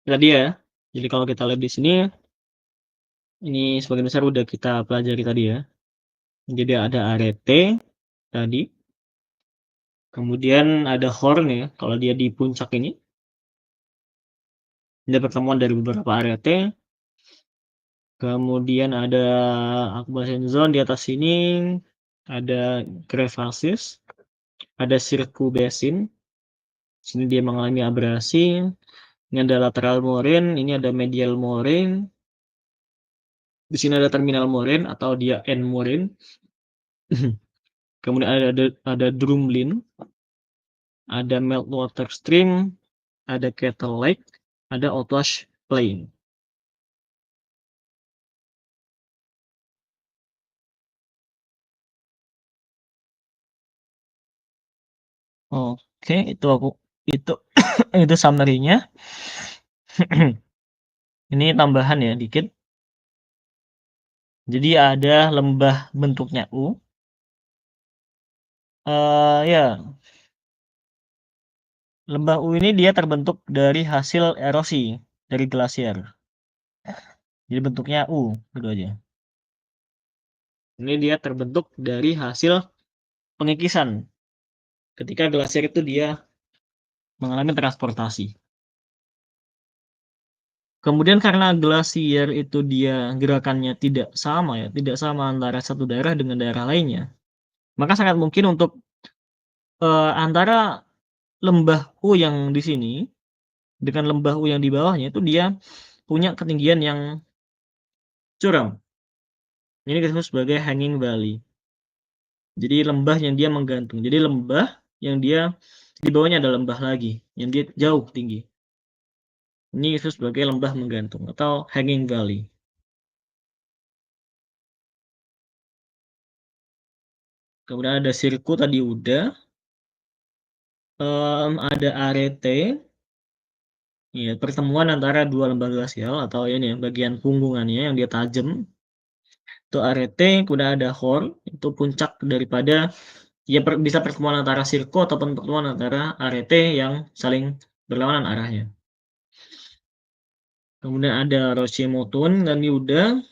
Tadi ya. Jadi kalau kita lihat di sini, ini sebagian besar udah kita pelajari tadi ya. Jadi ada arete tadi, kemudian ada horn ya, kalau dia di puncak ini. Ada pertemuan dari beberapa arete. Kemudian ada Akbasen Zone di atas sini, ada crevasse, ada circubasin. Sini dia mengalami abrasi. Ini ada lateral moraine, ini ada medial moraine. Di sini ada terminal moraine atau dia end moraine. Kemudian ada drumlin, ada meltwater stream, ada kettle lake, ada outwash plain. Oke, itu itu itu summary-nya. Ini tambahan ya dikit. Jadi ada lembah bentuknya U. Ya, lembah U ini dia terbentuk dari hasil erosi dari glasier. Jadi bentuknya U, gitu aja. Ini dia terbentuk dari hasil pengikisan. Ketika glasier itu dia mengalami transportasi. Kemudian karena glasier itu dia gerakannya tidak sama ya, tidak sama antara satu daerah dengan daerah lainnya, maka sangat mungkin untuk antara lembah U yang di sini dengan lembah U yang di bawahnya itu dia punya ketinggian yang curam. Ini disebut sebagai hanging valley. Jadi lembah yang dia menggantung. Jadi lembah yang dia di bawahnya ada lembah lagi yang dia jauh tinggi. Ini disebut sebagai lembah menggantung atau hanging valley. Kemudian ada sirkuit tadi udah. Ada arete, ya, pertemuan antara dua lembah glasial atau ini ya, bagian punggungannya yang dia tajam. Itu arete, kemudian ada horn, itu puncak daripada ya bisa pertemuan antara sirkuit ataupun pertemuan antara arete yang saling berlawanan arahnya. Kemudian ada Roshimotun dan Yuda.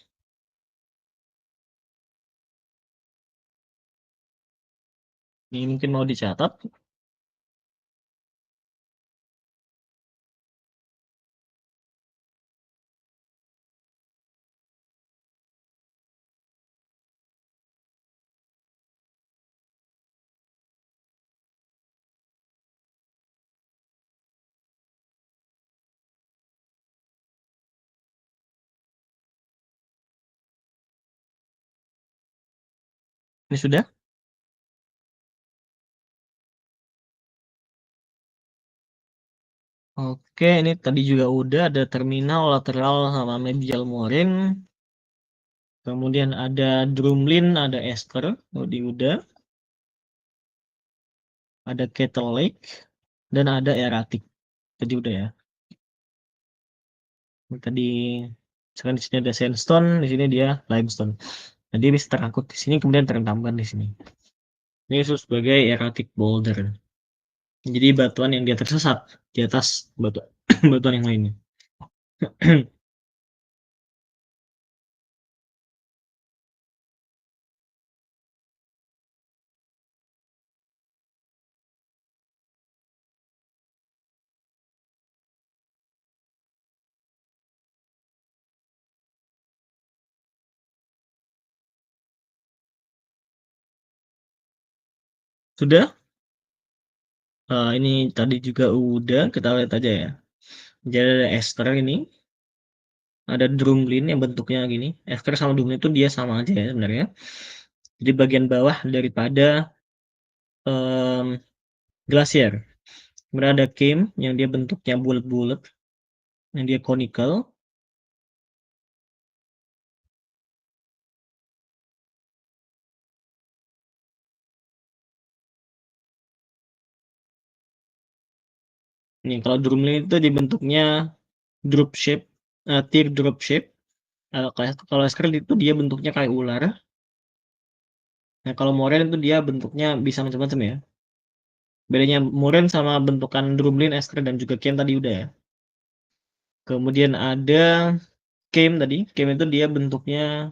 Ini mungkin mau dicatat. Ini sudah. Oke, ini tadi juga udah ada terminal lateral sama medial moraine. Kemudian ada drumlin, ada esker, tadi udah. Ada Kettle Lake dan ada erratic. Tadi udah ya. Tadi sekarang di sini ada sandstone, di sini dia limestone. Nah, dia bisa terangkut di sini kemudian terendamkan di sini. Ini disebut sebagai erratic boulder. Jadi batuan yang dia tersesat di atas batu batuan yang lainnya. Sudah? Ini tadi juga udah, kita lihat aja ya. Jadi ada ester ini, ada drumlin yang bentuknya gini. Ester sama drumlin itu dia sama aja ya sebenarnya. Jadi bagian bawah daripada um, glasier. Kemudian ada came yang dia bentuknya bulat-bulat, yang dia conical. Nih, kalau drumlin itu dibentuknya drop shape, teardrop shape. Kalau esker itu dia bentuknya kayak ular. Nah, kalau moraine itu dia bentuknya bisa macam-macam ya. Bedanya moraine sama bentukan drumlin, esker dan juga came tadi udah ya. Kemudian ada came tadi. Came itu dia bentuknya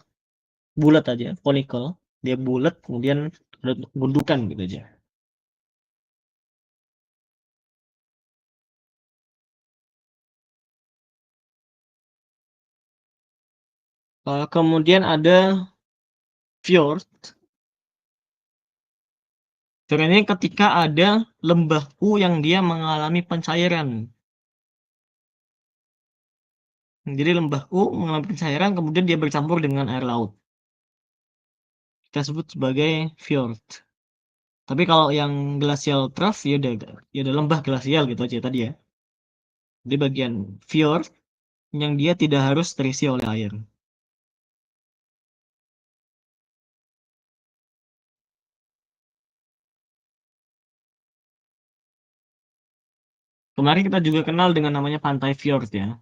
bulat aja, conical. Dia bulat, kemudian ada gundukan gitu aja. Kemudian ada fjord. Fjord ini ketika ada lembahku yang dia mengalami pencairan. Jadi lembahku mengalami pencairan, kemudian dia bercampur dengan air laut. Kita sebut sebagai fjord. Tapi kalau yang glacial trough ya udah lembah glasial gitu aja tadi ya. Di bagian fjord yang dia tidak harus terisi oleh air. Kemarin kita juga kenal dengan namanya pantai fjord ya.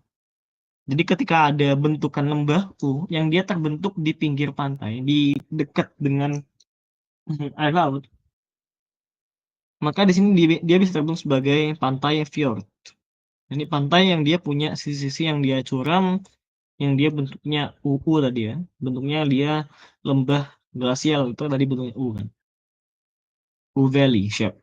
Jadi ketika ada bentukan lembahku yang dia terbentuk di pinggir pantai, di dekat dengan air laut, maka di sini dia bisa terbentuk sebagai pantai fjord. Ini pantai yang dia punya sisi-sisi yang dia curam, yang dia bentuknya U tadi ya. Bentuknya dia lembah glasial itu tadi bentuknya U kan. U Valley shape.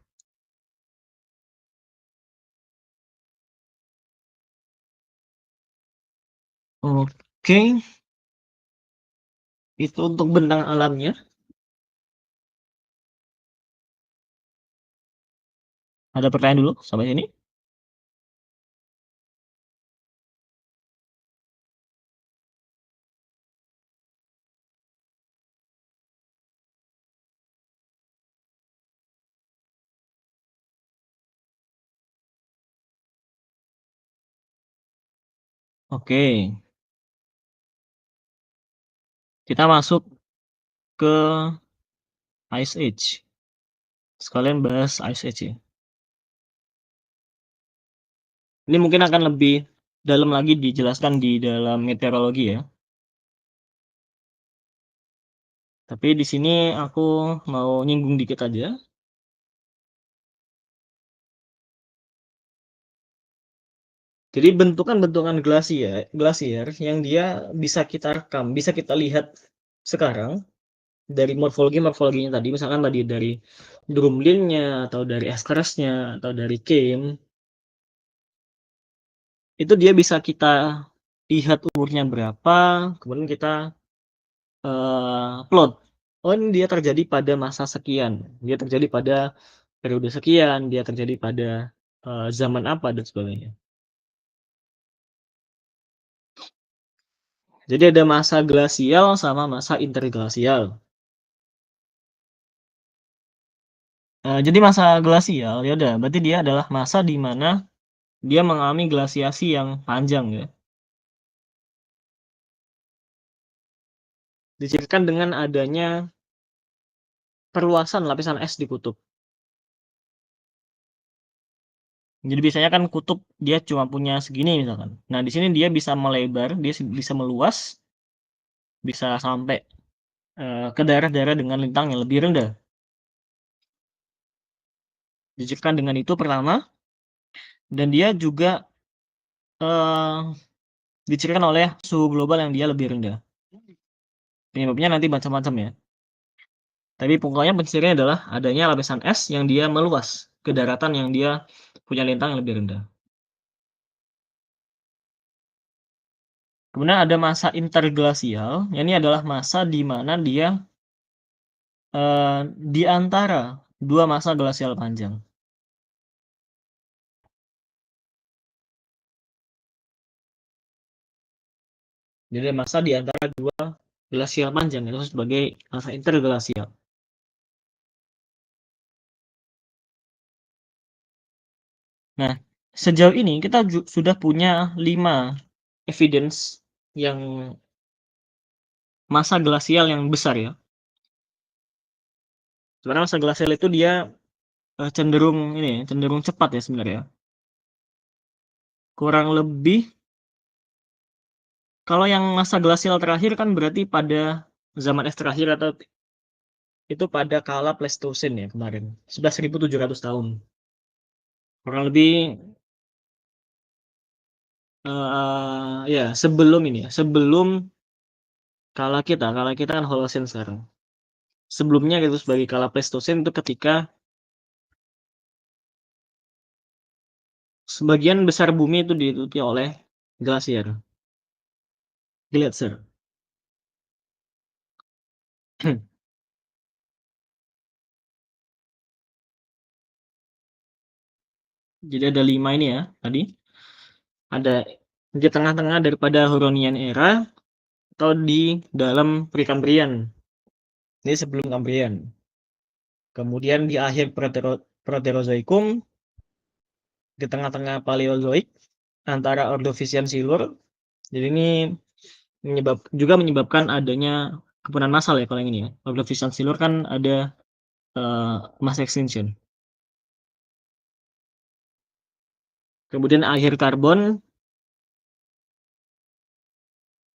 Oke, itu untuk bentang alamnya. Ada pertanyaan dulu sampai sini? Oke, kita masuk ke Ice Age. Sekalian bahas Ice Age ya. Ini mungkin akan lebih dalam lagi dijelaskan di dalam meteorologi ya. Tapi di sini aku mau nyinggung dikit aja. Jadi bentukan-bentukan glasier yang dia bisa kita rekam, bisa kita lihat sekarang dari morfologinya tadi, misalkan tadi dari drumlinnya atau dari es kerasnya atau dari came, itu dia bisa kita lihat umurnya berapa, kemudian kita plot. Oh, ini dia terjadi pada masa sekian, dia terjadi pada periode sekian, dia terjadi pada zaman apa dan sebagainya. Jadi ada masa glasial sama masa interglasial. Jadi masa glasial, ya udah, berarti dia adalah masa di mana dia mengalami glasiasi yang panjang ya. Dicirikan dengan adanya perluasan lapisan es di kutub. Jadi biasanya kan kutub dia cuma punya segini misalkan. Nah, di sini dia bisa melebar, dia bisa meluas, bisa sampai ke daerah-daerah dengan lintang yang lebih rendah. Dicirikan dengan itu pertama, dan dia juga eh, dicirikan oleh suhu global yang dia lebih rendah. Penyebabnya nanti macam-macam ya. Tapi pokoknya penciriannya adalah adanya lapisan es yang dia meluas ke daratan yang dia punya lintang yang lebih rendah. Kemudian ada masa interglasial, ini adalah masa di mana dia di antara dua masa glasial panjang. Jadi masa di antara dua glasial panjang itu sebagai masa interglasial. Nah, sejauh ini kita sudah punya 5 evidence yang masa glasial yang besar ya. Sebenarnya masa glasial itu dia cenderung ini ya, cenderung cepat ya sebenarnya. Kurang lebih kalau yang masa glasial terakhir kan berarti pada zaman es terakhir atau itu pada kala Pleistosen ya kemarin, 11.700 tahun. Kurang lebih ya sebelum ini ya, sebelum kala kita kan Holocene sekarang. Sebelumnya itu sebagai kala Pleistosen itu ketika sebagian besar bumi itu ditutupi oleh glasier, gletser. Jadi ada 5 ini ya tadi. Ada di tengah-tengah daripada Huronian era atau di dalam Prekambrian. Ini sebelum Kambrian. Kemudian di akhir Proterozoikum, di tengah-tengah Paleozoik antara Ordovisian Silur. Jadi ini menyebabkan adanya kepunahan massal ya kalau yang ini ya. Ordovician Silur kan ada mass extinction. Kemudian akhir karbon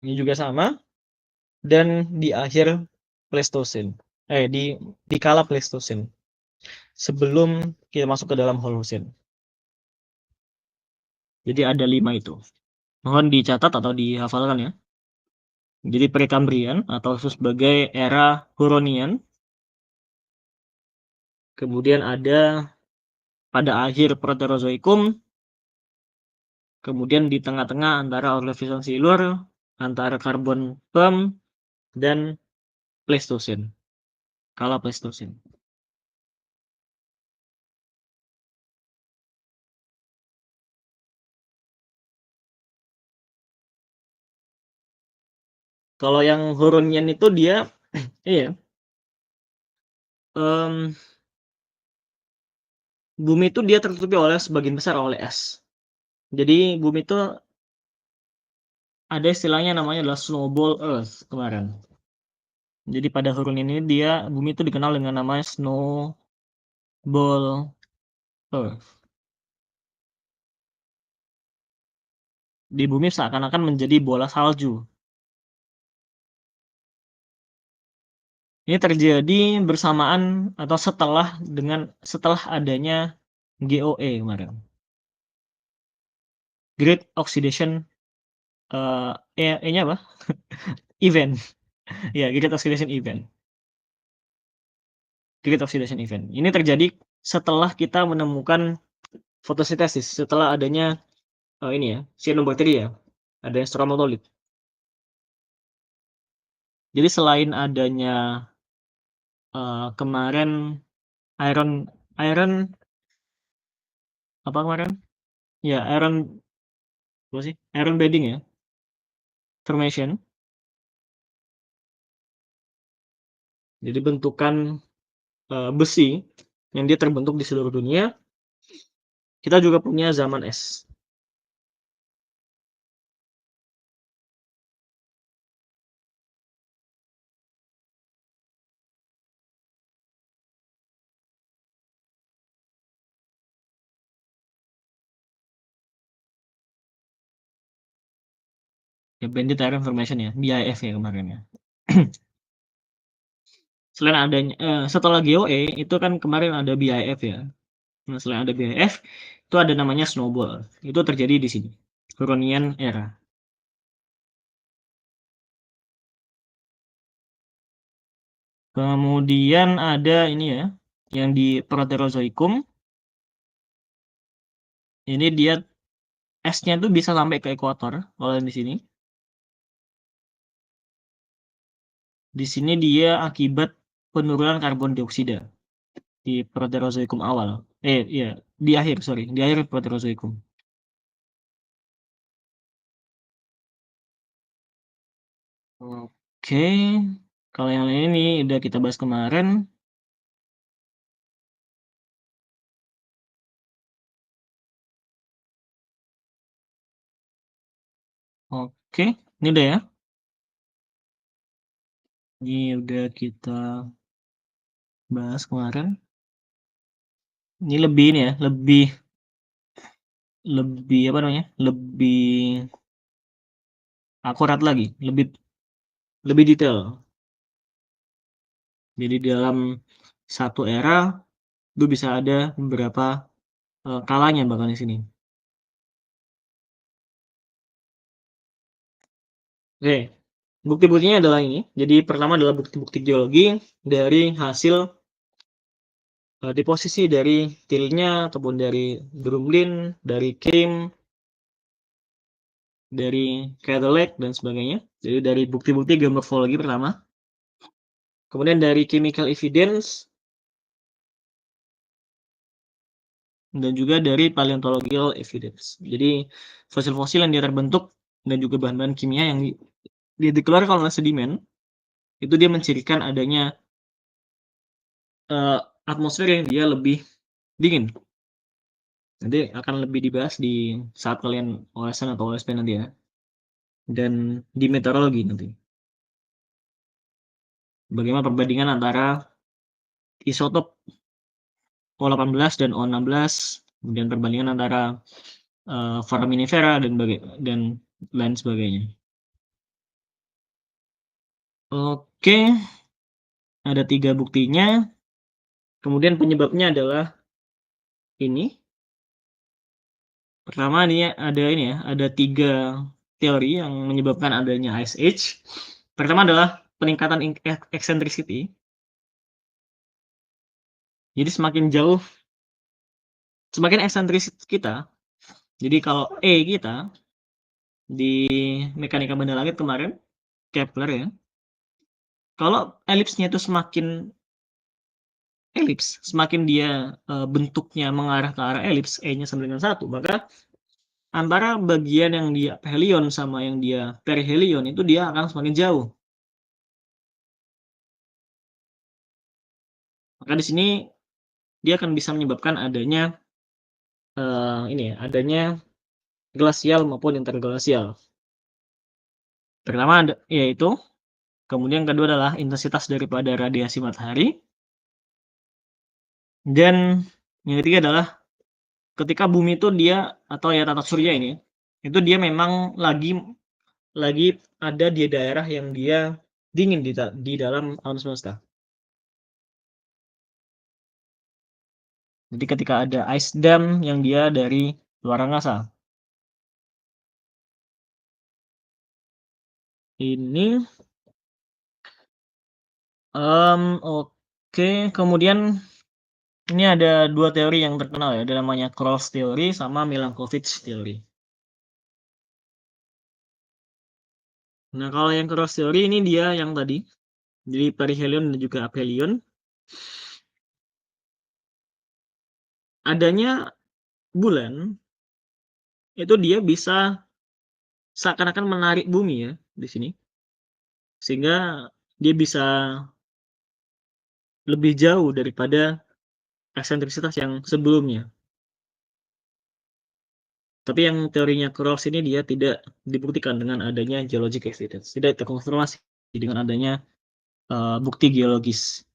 ini juga sama, dan di akhir Pleistosen. Di kala Pleistosen. Sebelum kita masuk ke dalam Holocene. Jadi ada 5 itu. Mohon dicatat atau dihafalkan ya. Jadi Prekambrian atau sebagai era Huronian. Kemudian ada pada akhir Proterozoikum. Kemudian di tengah-tengah antara Ordovician Silur, antara Karbon Perm, dan Pleistosen. Kala Pleistosen. Kalau yang Huronian itu dia, iya, bumi itu dia tertutupi oleh sebagian besar oleh es. Jadi bumi itu ada istilahnya namanya adalah snowball Earth kemarin. Jadi pada hurun ini bumi itu dikenal dengan namanya snowball Earth. Di bumi seakan-akan menjadi bola salju. Ini terjadi bersamaan atau setelah adanya GOE kemarin. Great Oxidation E-nya apa? Event. Ya, Great Oxidation Event. Great Oxidation Event. Ini terjadi setelah kita menemukan fotosintesis, setelah adanya ini ya, cyanobacteria, ada stromatolith. Jadi selain adanya kemarin iron apa kemarin? Ya, apa sih? Iron bedding ya, formation. Jadi bentukan besi yang dia terbentuk di seluruh dunia. Kita juga punya zaman es. Ya, Banded Iron Formation ya, BIF ya kemarin ya. Selain adanya setelah GOE itu kan kemarin ada BIF ya. Nah, selain ada BIF, itu ada namanya snowball. Itu terjadi di sini, Huronian era. Kemudian ada ini ya, yang di Proterozoikum. Ini dia esnya tuh bisa sampai ke ekuator, kalau di sini. Di sini dia akibat penurunan karbon dioksida di Proterozoikum awal. Iya, di akhir Proterozoikum. Oke, kalau yang ini udah kita bahas kemarin. Oke, ini udah ya. Ini udah kita bahas kemarin. Ini lebih ini ya, lebih lebih apa namanya? Lebih akurat lagi, lebih lebih detail. Jadi dalam satu era itu bisa ada beberapa kalanya bahkan di sini. Oke, bukti-buktinya adalah ini. Jadi pertama adalah bukti-bukti geologi dari hasil deposisi dari tilnya ataupun dari drumlin, dari Krim, dari Cadillac dan sebagainya. Jadi dari bukti-bukti geomorfologi pertama. Kemudian dari chemical evidence dan juga dari paleontological evidence. Jadi fosil-fosil yang dia terbentuk dan juga bahan-bahan kimia yang dikeluarkan oleh sedimen itu dia mencirikan adanya atmosfer yang dia lebih dingin. Nanti akan lebih dibahas di saat kalian OSN atau OSP nanti ya. Dan di meteorologi nanti. Bagaimana perbandingan antara isotop O18 dan O16, kemudian perbandingan antara foraminifera dan lain sebagainya. Oke, ada 3 buktinya. Kemudian penyebabnya adalah ini. Pertama ada 3 teori yang menyebabkan adanya Ice Age. Pertama adalah peningkatan eccentricity. Jadi semakin eksentris kita. Jadi kalau kita di mekanika benda langit kemarin, Kepler ya, kalau elipsnya itu semakin dia bentuknya mengarah ke arah elips, E-nya sama dengan 1, maka antara bagian yang dia helion sama yang dia perihelion itu dia akan semakin jauh. Maka di sini dia akan bisa menyebabkan adanya adanya glasial maupun interglasial. Pertama yaitu, kemudian kedua adalah intensitas daripada radiasi matahari, dan yang ketiga adalah ketika bumi itu dia atau ya tata surya ini, itu dia memang lagi ada di daerah yang dia dingin di dalam alam semesta. Jadi ketika ada ice dam yang dia dari luar angkasa. Ini oke, kemudian ini ada dua teori yang terkenal ya, ada namanya Cross Theory sama Milankovitch Theory. Nah, kalau yang Cross Theory ini dia yang tadi, jadi perihelion dan juga aphelion. Adanya bulan itu dia bisa seakan-akan menarik bumi ya di sini, sehingga dia bisa lebih jauh daripada eksentrisitas yang sebelumnya. Tapi yang teorinya Cross ini dia tidak dibuktikan dengan adanya geologic evidence, tidak terkonfirmasi dengan adanya bukti geologis.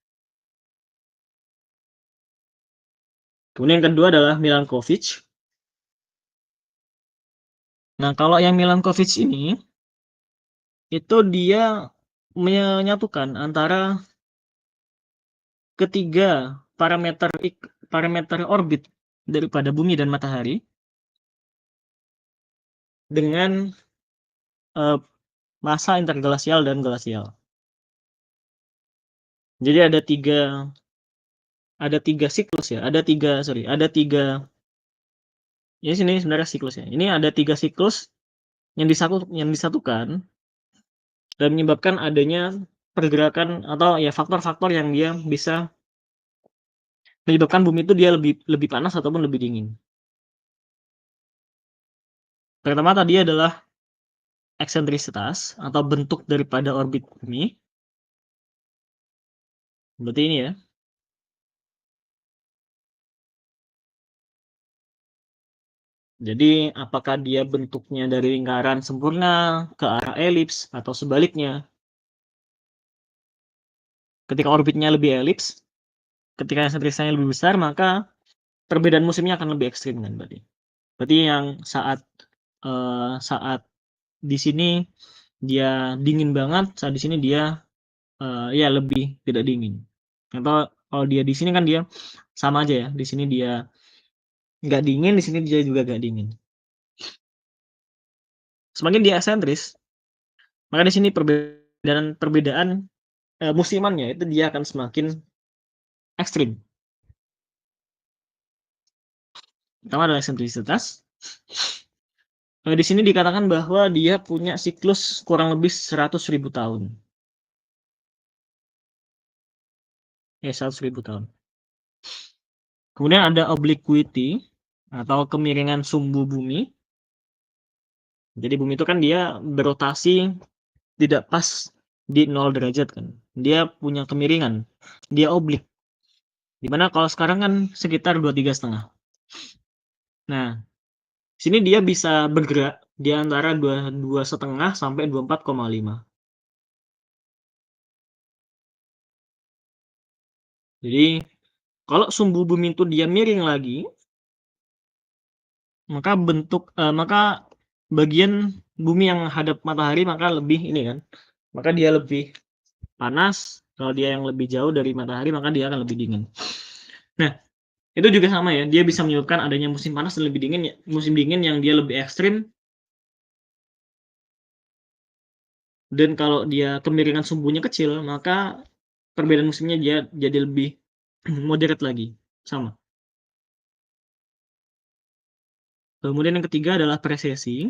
Kemudian yang kedua adalah Milankovitch. Nah, kalau yang Milankovitch ini, itu dia menyatukan antara ketiga parameter orbit daripada bumi dan matahari dengan massa interglasial dan glasial. Jadi ada tiga siklus ya, ada tiga ya sini sebenarnya siklusnya. Ini ada tiga siklus yang disatukan dan menyebabkan adanya pergerakan atau ya faktor-faktor yang dia bisa menyebabkan bumi itu dia lebih panas ataupun lebih dingin. Pertama tadi adalah eksentrisitas atau bentuk daripada orbit bumi. Berarti ini ya. Jadi apakah dia bentuknya dari lingkaran sempurna ke arah elips atau sebaliknya. Ketika orbitnya lebih elips, ketika eksentrisitasnya lebih besar, maka perbedaan musimnya akan lebih ekstrim kan berarti. Berarti yang saat di sini dia dingin banget, saat di sini dia ya lebih tidak dingin. Atau kalau dia di sini kan dia sama aja ya. Di sini dia nggak dingin, di sini dia juga nggak dingin. Semakin dia eksentris, maka di sini perbedaan musimannya itu dia akan semakin ekstrim. Pertama adalah eksentrisitas. Di sini dikatakan bahwa dia punya siklus kurang lebih 100.000 tahun. 100.000 tahun. Kemudian ada obliquity atau kemiringan sumbu bumi. Jadi bumi itu kan dia berotasi tidak pas di 0 derajat kan. Dia punya kemiringan. Dia oblik. Dimana kalau sekarang kan sekitar 23,5. Nah, sini dia bisa bergerak di antara 2,5 sampai 24,5. Jadi kalau sumbu bumi itu dia miring lagi, maka bagian bumi yang hadap matahari maka lebih ini kan. Maka dia lebih panas, kalau dia yang lebih jauh dari matahari maka dia akan lebih dingin. Nah, itu juga sama ya, dia bisa menyebabkan adanya musim panas dan musim dingin yang dia lebih ekstrim. Dan kalau dia kemiringan sumbunya kecil, maka perbedaan musimnya dia jadi lebih moderat lagi, sama. Kemudian yang ketiga adalah presesi.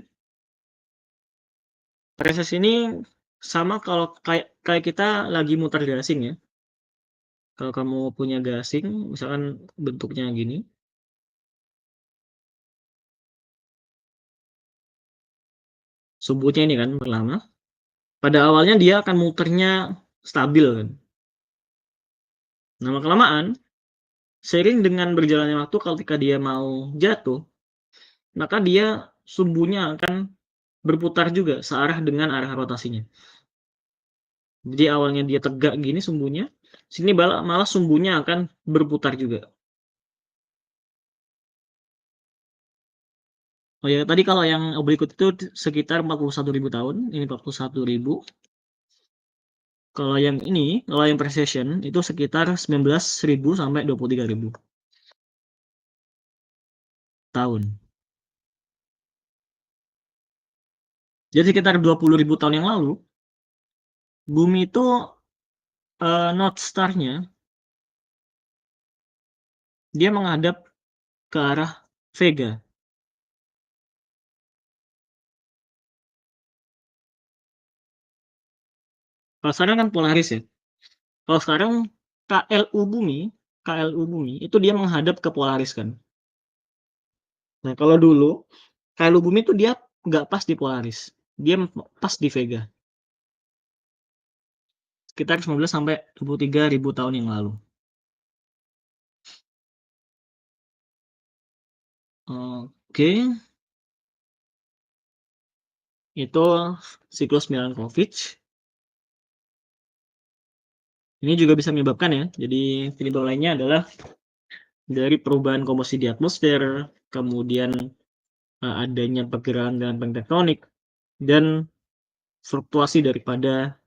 Presesi ini sama kalau kayak kita lagi muter gasing ya. Kalau kamu punya gasing, misalkan bentuknya gini, sumbunya ini kan berlama. Pada awalnya dia akan muternya stabil kan. Lama kelamaan, seiring dengan berjalannya waktu, ketika dia mau jatuh, maka dia sumbunya akan berputar juga searah dengan arah rotasinya. Jadi awalnya dia tegak gini sumbunya, sini malah sumbunya akan berputar juga. Oh ya, tadi kalau yang berikut itu sekitar 41.000 tahun, ini 41.000. Kalau yang Precision itu sekitar 19.000 sampai 23.000 tahun. Jadi sekitar 20.000 tahun yang lalu, bumi itu North Star-nya dia menghadap ke arah Vega. Kalau sekarang kan Polaris ya. Kalau sekarang KLU bumi, KLU bumi itu dia menghadap ke Polaris kan. Nah, kalau dulu KLU bumi itu dia nggak pas di Polaris. Dia pas di Vega. Sekitar 19 sampai 23.000 tahun yang lalu. Oke, itu siklus Milankovitch. Ini juga bisa menyebabkan ya. Jadi penyebab lainnya adalah dari perubahan komposisi di atmosfer, kemudian adanya pergerakan tektonik, dan fluktuasi daripada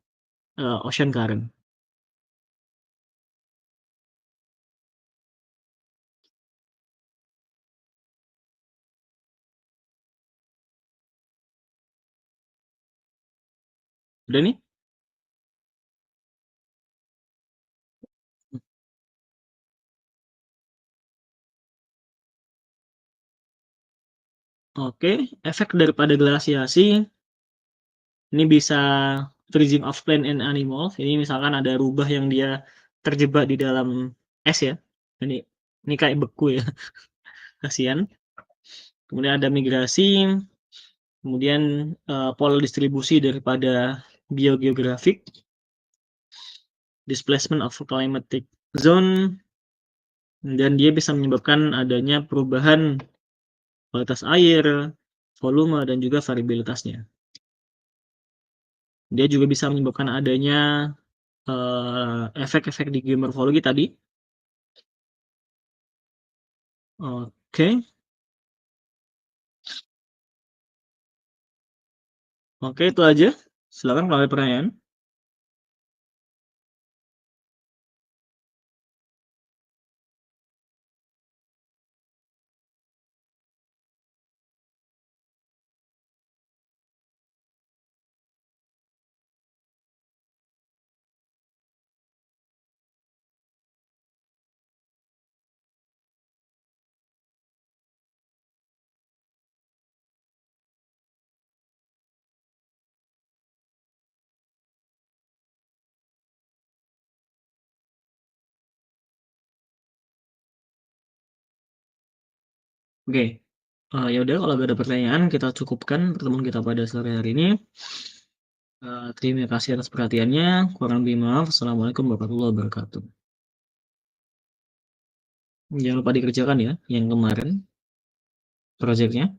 ocean current. Udah nih? Oke, efek daripada glasiasi ini bisa freezing of plant and animals. Ini misalkan ada rubah yang dia terjebak di dalam es ya. Ini kayak beku ya, kasihan. Kemudian ada migrasi, kemudian pola distribusi daripada biogeografik, displacement of climatic zone, dan dia bisa menyebabkan adanya perubahan kualitas air, volume, dan juga variabilitasnya. Dia juga bisa menyebabkan adanya efek-efek di geomorfologi tadi. Oke, oke itu aja. Silakan kalau ada pertanyaan. Oke, ya udah kalau gak ada pertanyaan kita cukupkan pertemuan kita pada sore hari ini. Terima kasih atas perhatiannya. Kurang lebih maaf. Assalamualaikum warahmatullahi wabarakatuh. Jangan lupa dikerjakan ya yang kemarin proyeknya.